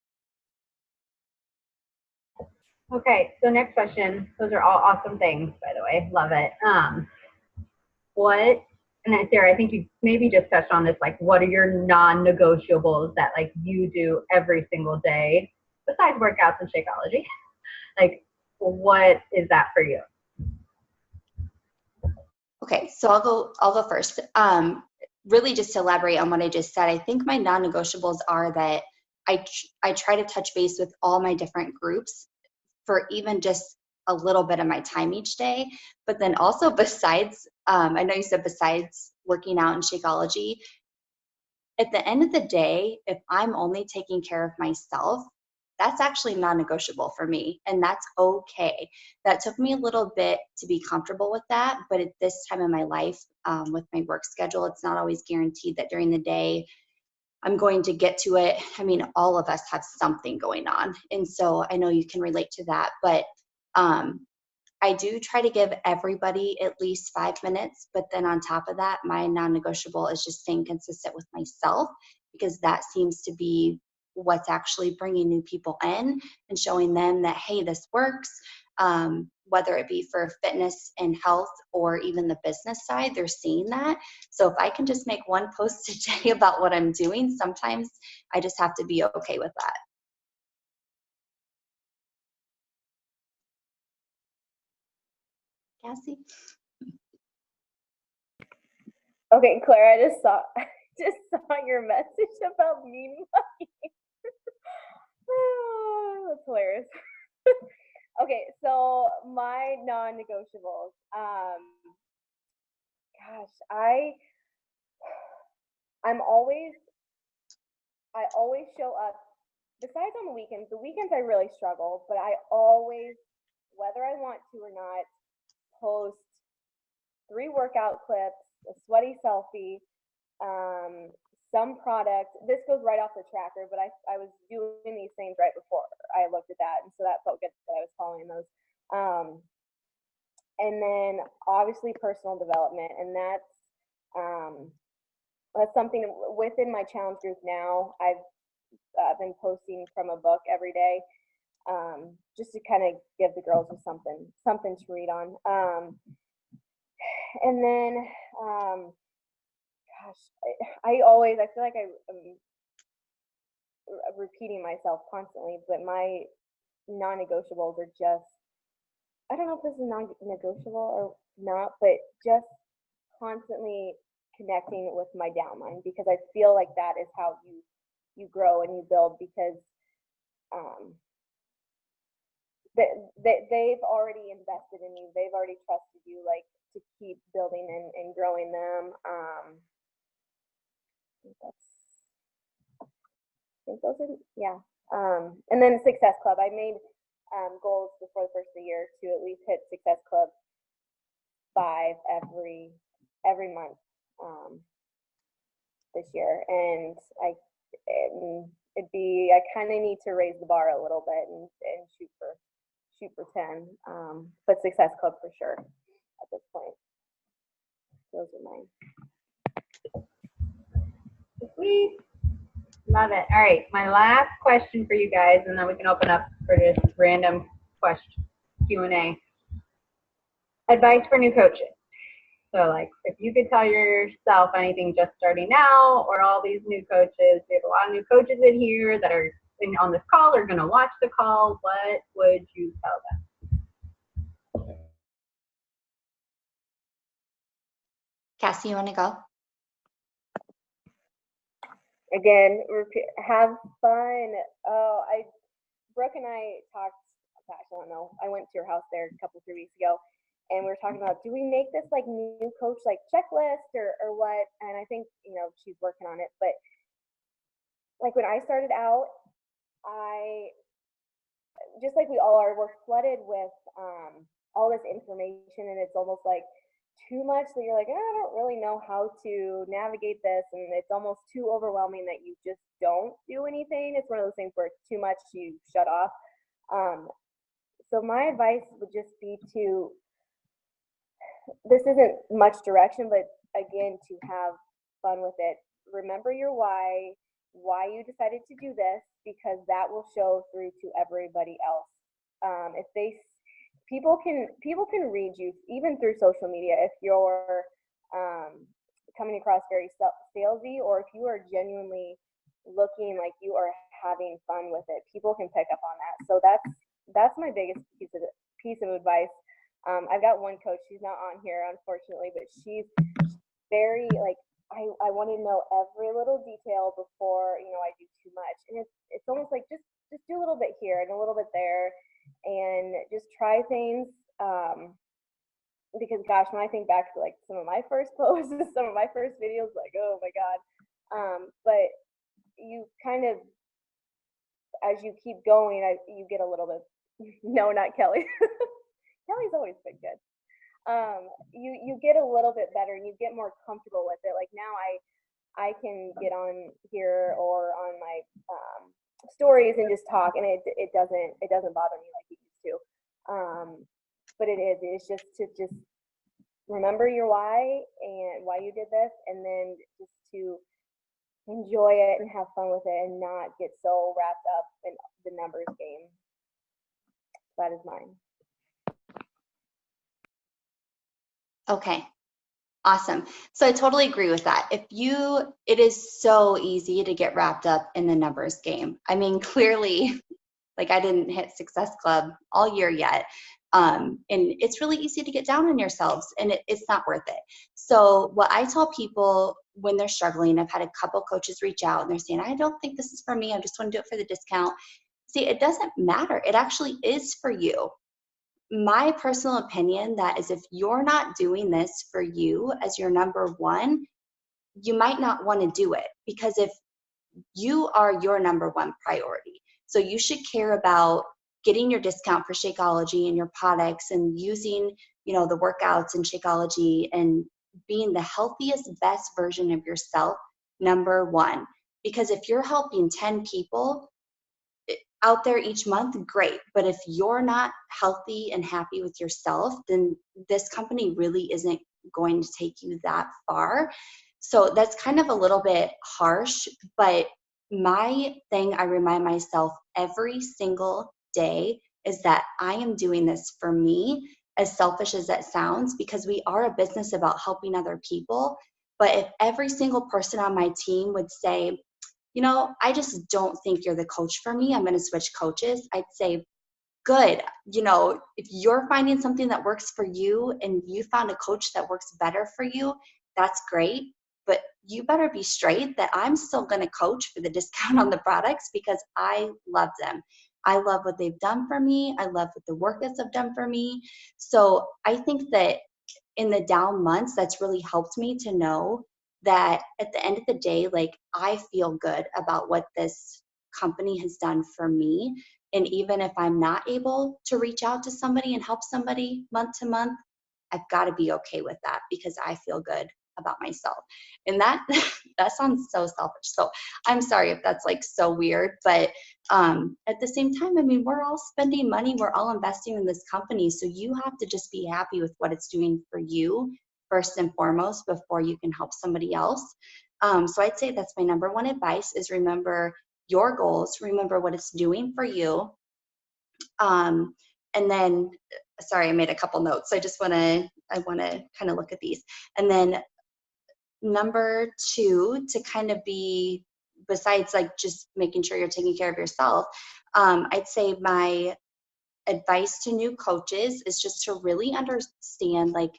Okay, so next question. Those are all awesome things, by the way. Love it. What And then Sarah, I think you maybe just touched on this, like what are your non-negotiables that like you do every single day besides workouts and Shakeology? Like what is that for you? Okay, so I'll go first. Really just to elaborate on what I just said, I think my non-negotiables are that I try to touch base with all my different groups for even just a little bit of my time each day. But then also besides, I know you said besides working out and Shakeology, at the end of the day, if I'm only taking care of myself, that's actually non-negotiable for me, and that's okay. That took me a little bit to be comfortable with that, but at this time in my life, with my work schedule, it's not always guaranteed that during the day I'm going to get to it. I mean, all of us have something going on, and so I know you can relate to that, but I do try to give everybody at least 5 minutes, but then on top of that, my non-negotiable is just staying consistent with myself, because that seems to be what's actually bringing new people in and showing them that, hey, this works. Whether it be for fitness and health or even the business side, they're seeing that. So if I can just make one post a day about what I'm doing, sometimes I just have to be okay with that. Cassie? Okay, Claire, I just saw your message about mean mugging. That's hilarious. Okay, so my non-negotiables. Gosh, I always show up. Besides on the weekends I really struggle, but I always, whether I want to or not, post 3 workout clips, a sweaty selfie, some product. This goes right off the tracker, but I was doing these things right before I looked at that, and so that felt good that I was following those. And then obviously personal development, and that's something within my challenge group now. I've been posting from a book every day, just to kind of give the girls something to read on. And then, gosh, I feel like I'm repeating myself constantly, but my non-negotiables are just, I don't know if this is non-negotiable or not, but just constantly connecting with my downline, because I feel like that is how you grow and you build, because they've already invested in you. They've already trusted you, like, to keep building and growing them. I think those are, yeah. And then Success Club. I made goals before the first of the year to at least hit Success Club 5 every month this year, and I kind of need to raise the bar a little bit and shoot for 10, but Success Club for sure at this point. Those are mine. Sweet. Love it. All right, my last question for you guys, and then we can open up for just random question Q&A. Advice for new coaches. So like if you could tell yourself anything just starting now, or all these new coaches, we have a lot of new coaches in here that are on this call or going to watch the call, what would you tell them? Cassie, you want to go? Again, have fun. Brooke and I talked, gosh, I don't know. I went to your house there a 3 weeks ago, and we were talking about, do we make this like new coach like checklist or what? And I think, she's working on it. But like when I started out, I, just like we all are, we're flooded with all this information, and it's almost like too much that you're like, I don't really know how to navigate this, and it's almost too overwhelming that you just don't do anything. It's one of those things where it's too much, you shut off. So my advice would just be to, this isn't much direction, but again, to have fun with it. Remember your why you decided to do this, because that will show through to everybody else. If people can read you even through social media. If you're coming across very salesy, or if you are genuinely looking like you are having fun with it, people can pick up on that. So that's my biggest piece of advice. I've got one coach, she's not on here unfortunately, but she's very like, I want to know every little detail before, you know, I do too much. And it's almost like just do a little bit here and a little bit there, and just try things. Because gosh, when I think back to like some of my first posts, some of my first videos, like, oh my God. But you kind of, as you keep going, you get a little bit, no, not Kelly. Kelly's always been good. You get a little bit better and you get more comfortable with it. Like now I can get on here or on my stories and just talk, and it doesn't bother me like it used to. But it's just to just remember your why and why you did this, and then just to enjoy it and have fun with it and not get so wrapped up in the numbers game. That is mine. Okay, awesome. So I totally agree with that. It is so easy to get wrapped up in the numbers game. I mean, clearly, like I didn't hit Success Club all year yet. And it's really easy to get down on yourselves, and it's not worth it. So what I tell people when they're struggling, I've had a couple coaches reach out and they're saying, I don't think this is for me. I just want to do it for the discount. See, it doesn't matter. It actually is for you. My personal opinion, that is, if you're not doing this for you as your number one, you might not want to do it, because if you are your number one priority, so you should care about getting your discount for Shakeology and your products and using, you know, the workouts in Shakeology and being the healthiest, best version of yourself, number one. Because if you're helping 10 people out there each month, great. But if you're not healthy and happy with yourself, then this company really isn't going to take you that far. So that's kind of a little bit harsh, but my thing I remind myself every single day is that I am doing this for me, as selfish as that sounds, because we are a business about helping other people. But if every single person on my team would say, you know, I just don't think you're the coach for me, I'm going to switch coaches, I'd say, good. You know, if you're finding something that works for you and you found a coach that works better for you, that's great. But you better be straight that I'm still going to coach for the discount on the products, because I love them. I love what they've done for me. I love what the workouts have done for me. So I think that in the down months, that's really helped me to know that at the end of the day, like, I feel good about what this company has done for me. And even if I'm not able to reach out to somebody and help somebody month to month, I've got to be okay with that, because I feel good about myself. And that sounds so selfish. So I'm sorry if that's like so weird, but at the same time, I mean, we're all spending money, we're all investing in this company. So you have to just be happy with what it's doing for you first and foremost before you can help somebody else. So I'd say that's my number one advice, is remember your goals, remember what it's doing for you. And then, sorry, I made a couple notes. I want to kind of look at these. And then number two, to kind of be, besides like just making sure you're taking care of yourself, I'd say my advice to new coaches is just to really understand like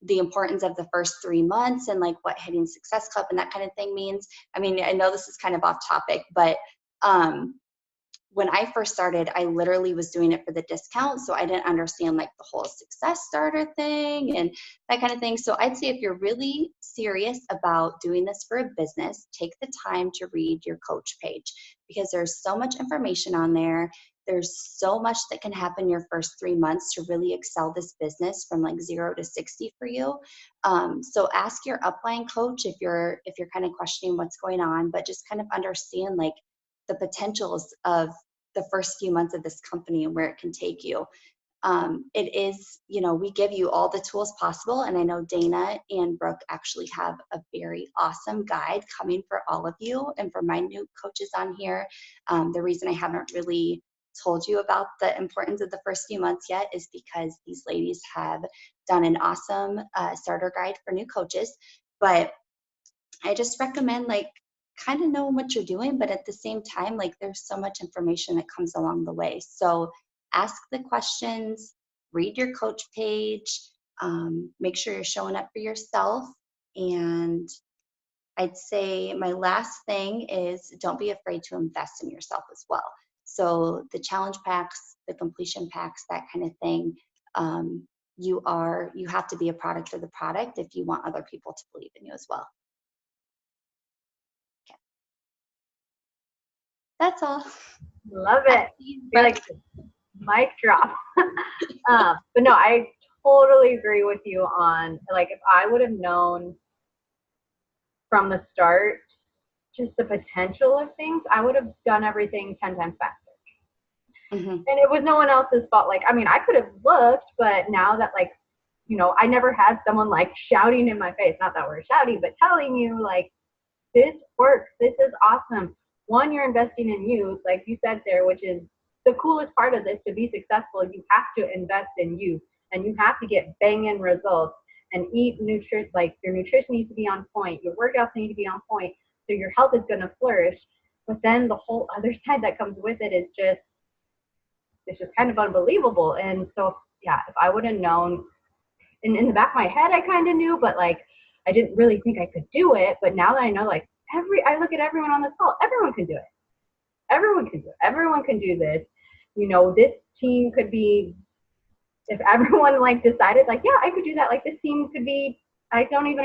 the importance of the first 3 months and like what hitting Success Club and that kind of thing means. I mean, I know this is kind of off topic, but when I first started, I literally was doing it for the discount. So I didn't understand like the whole success starter thing and that kind of thing. So I'd say if you're really serious about doing this for a business, take the time to read your coach page, because there's so much information on there. There's so much that can happen your first 3 months to really excel this business from like 0 to 60 for you. So ask your upline coach if you're kind of questioning what's going on, but just kind of understand like the potentials of the first few months of this company and where it can take you. It is, you know, we give you all the tools possible. And I know Dana and Brooke actually have a very awesome guide coming for all of you and for my new coaches on here. The reason I haven't really told you about the importance of the first few months yet is because these ladies have done an awesome starter guide for new coaches. But I just recommend like kind of know what you're doing, but at the same time, like there's so much information that comes along the way. So ask the questions, read your coach page, make sure you're showing up for yourself. And I'd say my last thing is don't be afraid to invest in yourself as well. So the challenge packs, the completion packs, that kind of thing. You have to be a product of the product if you want other people to believe in you as well. Okay. That's all. Love it. You're like, mic drop. But no, I totally agree with you on, like, if I would have known from the start just the potential of things, I would have done everything 10 times faster. Mm-hmm. And it was no one else's fault. Like, I mean, I could have looked, but now that, like, you know, I never had someone like shouting in my face, not that we're shouting, but telling you like, this works, this is awesome. One, you're investing in you, like you said there, which is the coolest part of this. To be successful, you have to invest in you, and you have to get banging results and eat nutrition. Like, your nutrition needs to be on point, your workouts need to be on point, so your health is going to flourish. But then the whole other side that comes with it is just, it's just kind of unbelievable. And so, yeah, if I would have known, in the back of my head, I kind of knew, but like, I didn't really think I could do it. But now that I know, like, I look at everyone on this call, everyone can do it. Everyone can do it. Everyone can do this. You know, this team could be, if everyone like decided, like, yeah, I could do that. Like, this team could be, I can't even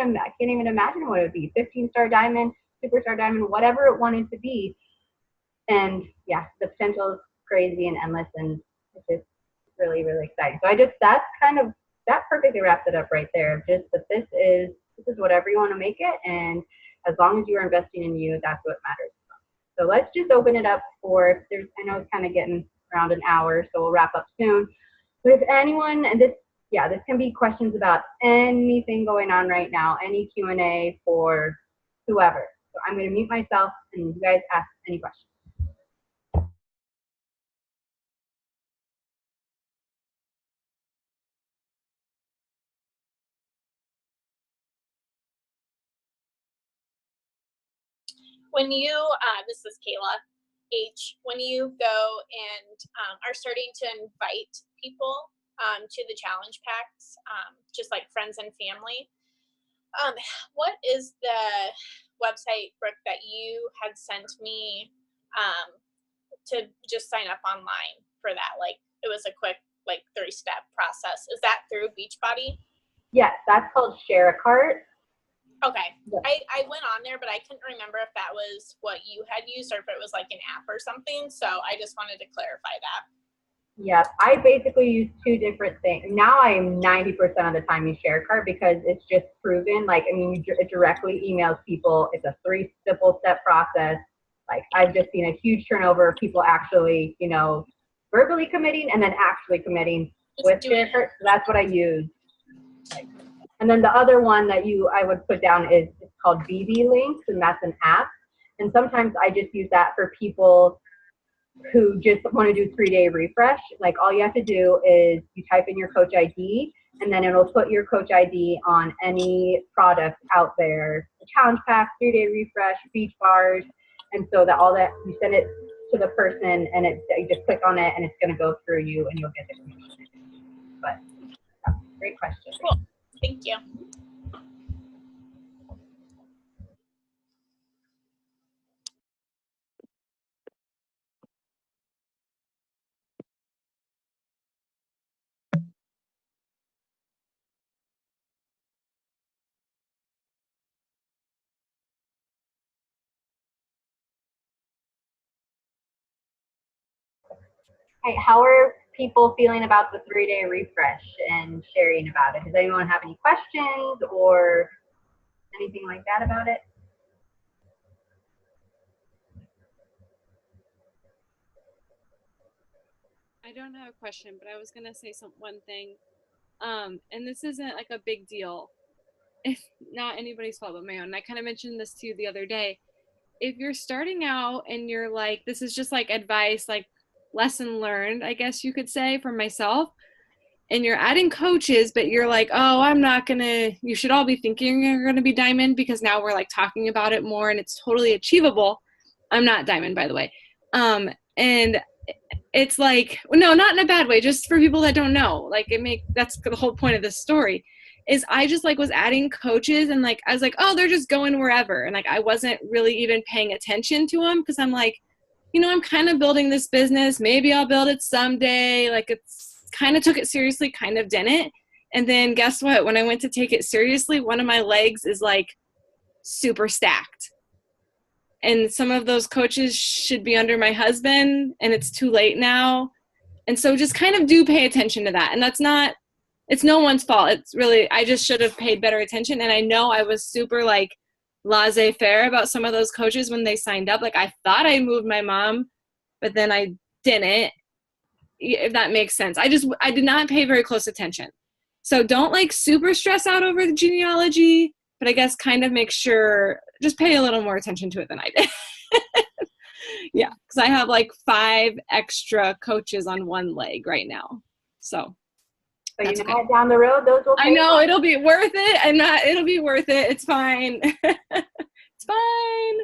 imagine what it would be. 15-star diamond, superstar diamond, whatever it wanted to be. And yeah, the potential is crazy and endless, and it's just really, really exciting. So that perfectly wraps it up right there. Just that this is whatever you want to make it, and as long as you are investing in you, that's what matters. So let's just open it up for, I know it's kind of getting around an hour, so we'll wrap up soon. But if anyone, and this can be questions about anything going on right now, any Q&A for whoever. So I'm going to mute myself, and you guys ask any questions. When you, this is Kayla H, when you go and are starting to invite people to the challenge packs, just like friends and family, what is the website, Brooke, that you had sent me to just sign up online for that? Like, it was a quick, like, 3-step process. Is that through Beachbody? Yes, that's called Share a Cart. Okay. Yeah. I went on there, but I couldn't remember if that was what you had used or if it was like an app or something. So I just wanted to clarify that. Yeah, I basically use 2 different things. Now I am 90% of the time use Share a Cart because it's just proven. Like, I mean, it directly emails people. It's a 3 simple step process. Like, I've just seen a huge turnover of people actually, you know, verbally committing and then actually committing with Share a Cart. So that's what I use. And then the other one that I would put down is, it's called BB Links, and that's an app. And sometimes I just use that for people who just want to do 3-day refresh. Like, all you have to do is you type in your coach ID, and then it'll put your coach ID on any product out there, the challenge pack, 3-day refresh, beach bars. And so that all that, you send it to the person, and you just click on it, and it's going to go through you, and you'll get the commission. But yeah, great question. Cool. Thank you. Hey, how are people feeling about the 3-day refresh and sharing about it? Does anyone have any questions or anything like that about it? I don't have a question, but I was gonna say one thing. And this isn't like a big deal. It's not anybody's fault but my own. And I kind of mentioned this to you the other day. If you're starting out and you're like, this is just like advice, like lesson learned, I guess you could say, from myself. and you're adding coaches, but you're like, oh, you should all be thinking you're going to be diamond because now we're like talking about it more and it's totally achievable. I'm not diamond, by the way. And it's like, no, not in a bad way, just for people that don't know. Like that's the whole point of this story is I just like was adding coaches and like, I was like, oh, they're just going wherever. And like, I wasn't really even paying attention to them because I'm like, I'm kind of building this business. Maybe I'll build it someday. Like it's kind of took it seriously, kind of didn't. And then guess what? When I went to take it seriously, one of my legs is like super stacked. And some of those coaches should be under my husband and it's too late now. And so just kind of do pay attention to that. And it's no one's fault. It's really, I just should have paid better attention. And I know I was super like laissez-faire about some of those coaches when they signed up. Like I thought I moved my mom, but then I didn't, if that makes sense. I did not pay very close attention. So don't like super stress out over the genealogy, but I guess kind of make sure, just pay a little more attention to it than I did. Yeah, because I have like 5 extra coaches on one leg right now. So you know, down the road, those will. I know it'll be worth it. It'll be worth it. It's fine. It's fine.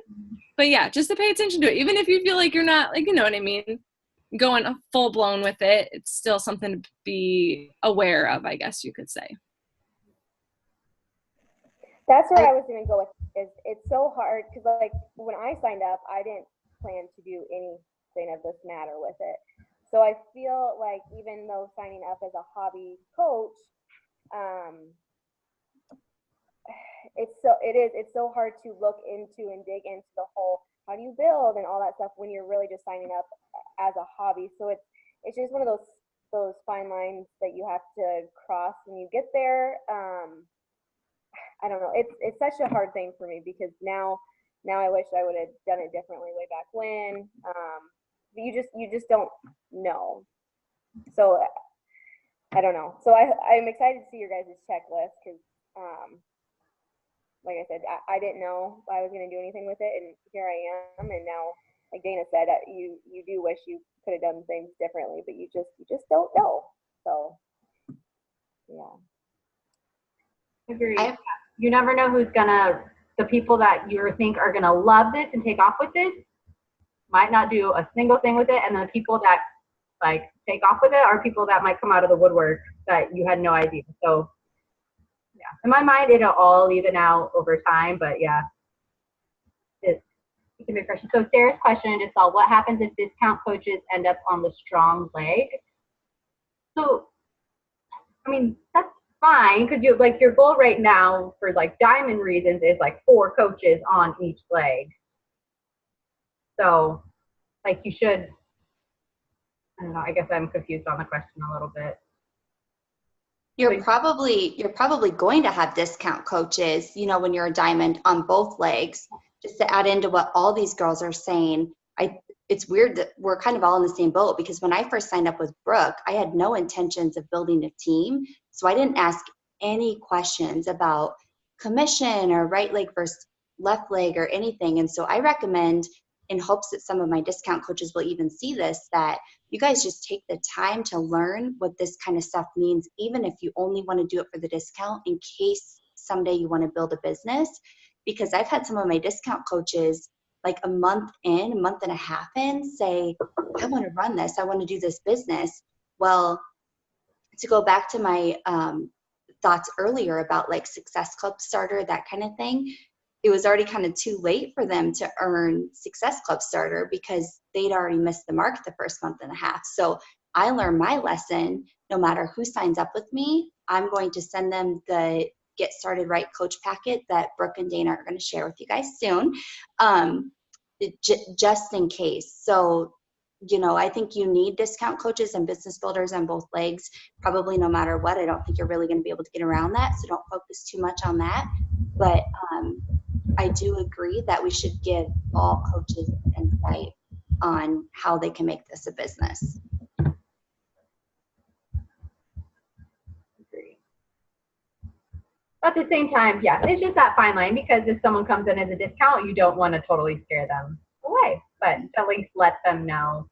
But yeah, just to pay attention to it. Even if you feel like you're not, like, you know what I mean, going full blown with it, it's still something to be aware of, I guess you could say. That's where I was going to go with. It's so hard because, like, when I signed up, I didn't plan to do anything of this matter with it. So I feel like even though signing up as a hobby coach, it's so hard to look into and dig into the whole how do you build and all that stuff when you're really just signing up as a hobby. So it's just one of those fine lines that you have to cross when you get there. I don't know. It's such a hard thing for me because now I wish I would have done it differently way back when. But you just don't know. So I don't know. So I'm excited to see your guys' checklist because, like I said, I didn't know I was going to do anything with it, and here I am. And now, like Dana said, you do wish you could have done things differently, but you just don't know. So yeah. Agreed. You never know the people that you think are gonna love this and take off with this might not do a single thing with it, and the people that like take off with it are people that might come out of the woodwork that you had no idea. So yeah, in my mind, it'll all even out over time, but yeah, it can be fresh. So Sarah's question I just saw: what happens if discount coaches end up on the strong leg? So, I mean, that's fine because you like your goal right now for like diamond reasons is like 4 coaches on each leg. So like you should, I don't know, I guess I'm confused on the question a little bit. You're probably going to have discount coaches, when you're a diamond on both legs. Just to add into what all these girls are saying, it's weird that we're kind of all in the same boat because when I first signed up with Brooke, I had no intentions of building a team. So I didn't ask any questions about commission or right leg versus left leg or anything. And so I recommend, in hopes that some of my discount coaches will even see this, that you guys just take the time to learn what this kind of stuff means, even if you only want to do it for the discount in case someday you want to build a business. Because I've had some of my discount coaches like a month and a half in say, I want to run this. I want to do this business. Well, to go back to my thoughts earlier about like Success Club Starter, that kind of thing, it was already kind of too late for them to earn Success Club Starter because they'd already missed the mark the first month and a half. So I learned my lesson. No matter who signs up with me, I'm going to send them the Get Started Right coach packet that Brooke and Dana are going to share with you guys soon, just in case. So, I think you need discount coaches and business builders on both legs, probably no matter what. I don't think you're really going to be able to get around that. So don't focus too much on that. But I do agree that we should give all coaches insight on how they can make this a business. At the same time, yeah, it's just that fine line because if someone comes in as a discount, you don't want to totally scare them away, but at least let them know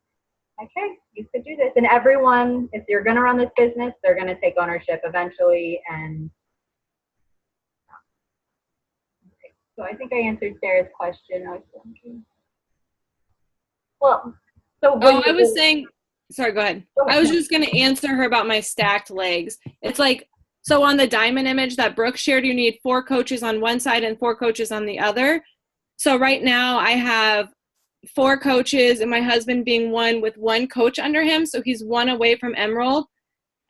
okay, you could do this. And everyone, if you're going to run this business, they're going to take ownership eventually. And okay, so I think I answered Sarah's question. I was thinking. Well, so when Oh, I was saying, sorry, go ahead. I was just going to answer her about my stacked legs. It's like, so on the diamond image that Brooke shared, you need 4 coaches on one side and 4 coaches on the other. So right now I have 4 coaches and my husband being one with 1 coach under him. So he's 1 away from emerald.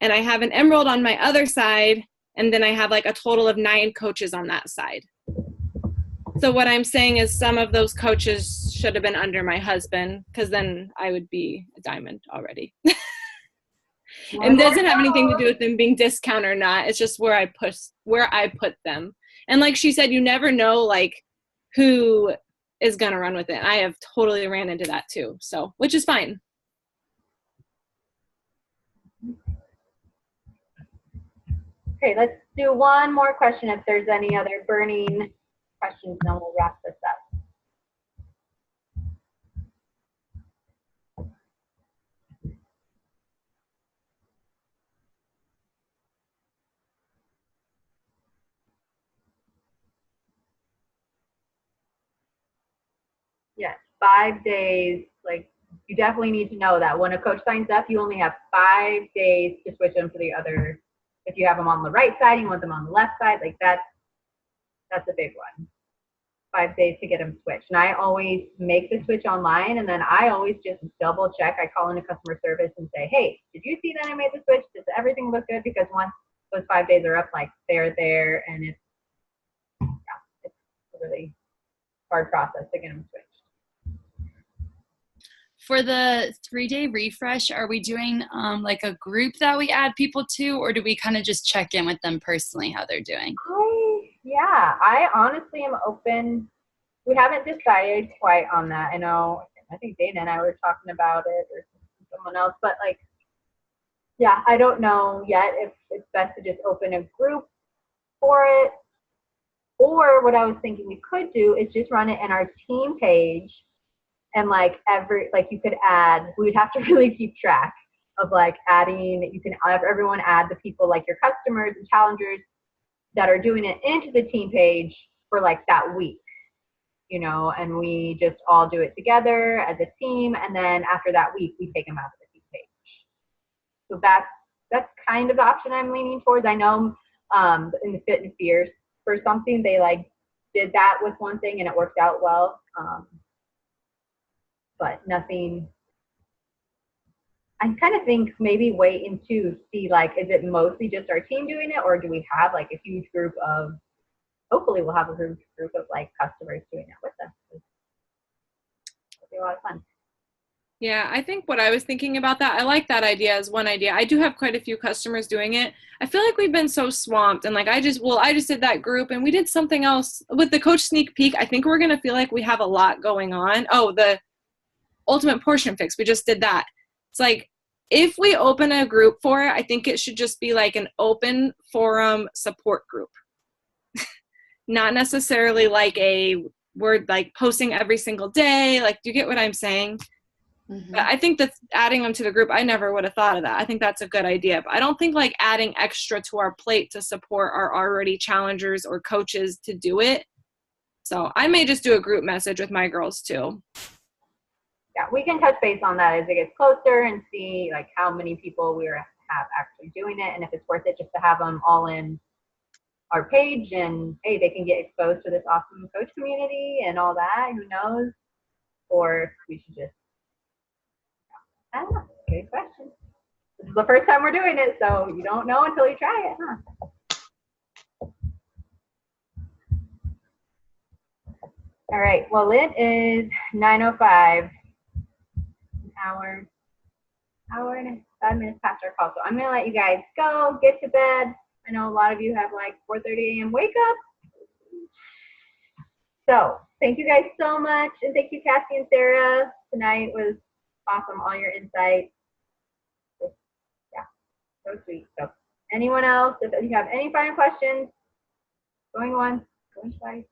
And I have an emerald on my other side. And then I have like a total of 9 coaches on that side. So what I'm saying is some of those coaches should have been under my husband, because then I would be a diamond already. And it doesn't have anything to do with them being discount or not. It's just where I put them. And like she said, you never know like who is gonna run with it. I have totally ran into that too. So, which is fine. Okay, let's do one more question if there's any other burning questions, then we'll wrap this up. Yes, 5 days. Like, you definitely need to know that when a coach signs up, you only have 5 days to switch them to the other. If you have them on the right side, you want them on the left side. Like that's a big one. 5 days to get them switched. And I always make the switch online, and then I always just double check. I call into customer service and say, hey, did you see that I made the switch? Does everything look good? Because once those 5 days are up, like they're there, and it's a really hard process to get them switched. For the 3-day refresh, are we doing like a group that we add people to, or do we kind of just check in with them personally how they're doing? Yeah, I honestly am open. We haven't decided quite on that. I think Dana and I were talking about it, or someone else, but like, yeah, I don't know yet if it's best to just open a group for it. Or what I was thinking we could do is just run it in our team page. And like you could add, we would have to really keep track of like adding, you can have everyone add the people like your customers and challengers that are doing it into the team page for like that week, and we just all do it together as a team. And then after that week, we take them out of the team page. So that's kind of the option I'm leaning towards. I know in the Fitness Fears for something, they like did that with one thing and it worked out well. But nothing, I kind of think maybe wait and to see, like, is it mostly just our team doing it, or do we have like a huge group of, hopefully we'll have a group of like customers doing it with us. It'll be a lot of fun. Yeah, I think what I was thinking about that, I like that idea as one idea. I do have quite a few customers doing it. I feel like we've been so swamped, and like I just did that group, and we did something else with the coach sneak peek. I think we're going to feel like we have a lot going on. Oh, the ultimate portion fix, we just did that. It's like, if we open a group for it, I think it should just be like an open forum support group. Not necessarily like we're like posting every single day. Like, do you get what I'm saying? Mm-hmm. But I think that adding them to the group, I never would have thought of that. I think that's a good idea. But I don't think like adding extra to our plate to support our already challengers or coaches to do it. So I may just do a group message with my girls too. Yeah, we can touch base on that as it gets closer and see like how many people we have actually doing it, and if it's worth it just to have them all in our page, and hey, they can get exposed to this awesome coach community and all that. Who knows? Or if we should just, I don't know. Good question. This is the first time we're doing it, so you don't know until you try it, huh? All right. Well, it is 9:05. Hour and 5 minutes past our call. So I'm going to let you guys go, get to bed. I know a lot of you have like 4:30 a.m. wake up. So thank you guys so much. And thank you, Cassy and Sarah. Tonight was awesome. All your insights. Yeah, so sweet. So anyone else, if you have any final questions, going once, going twice.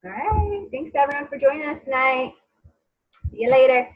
All right. Thanks everyone for joining us tonight. See you later.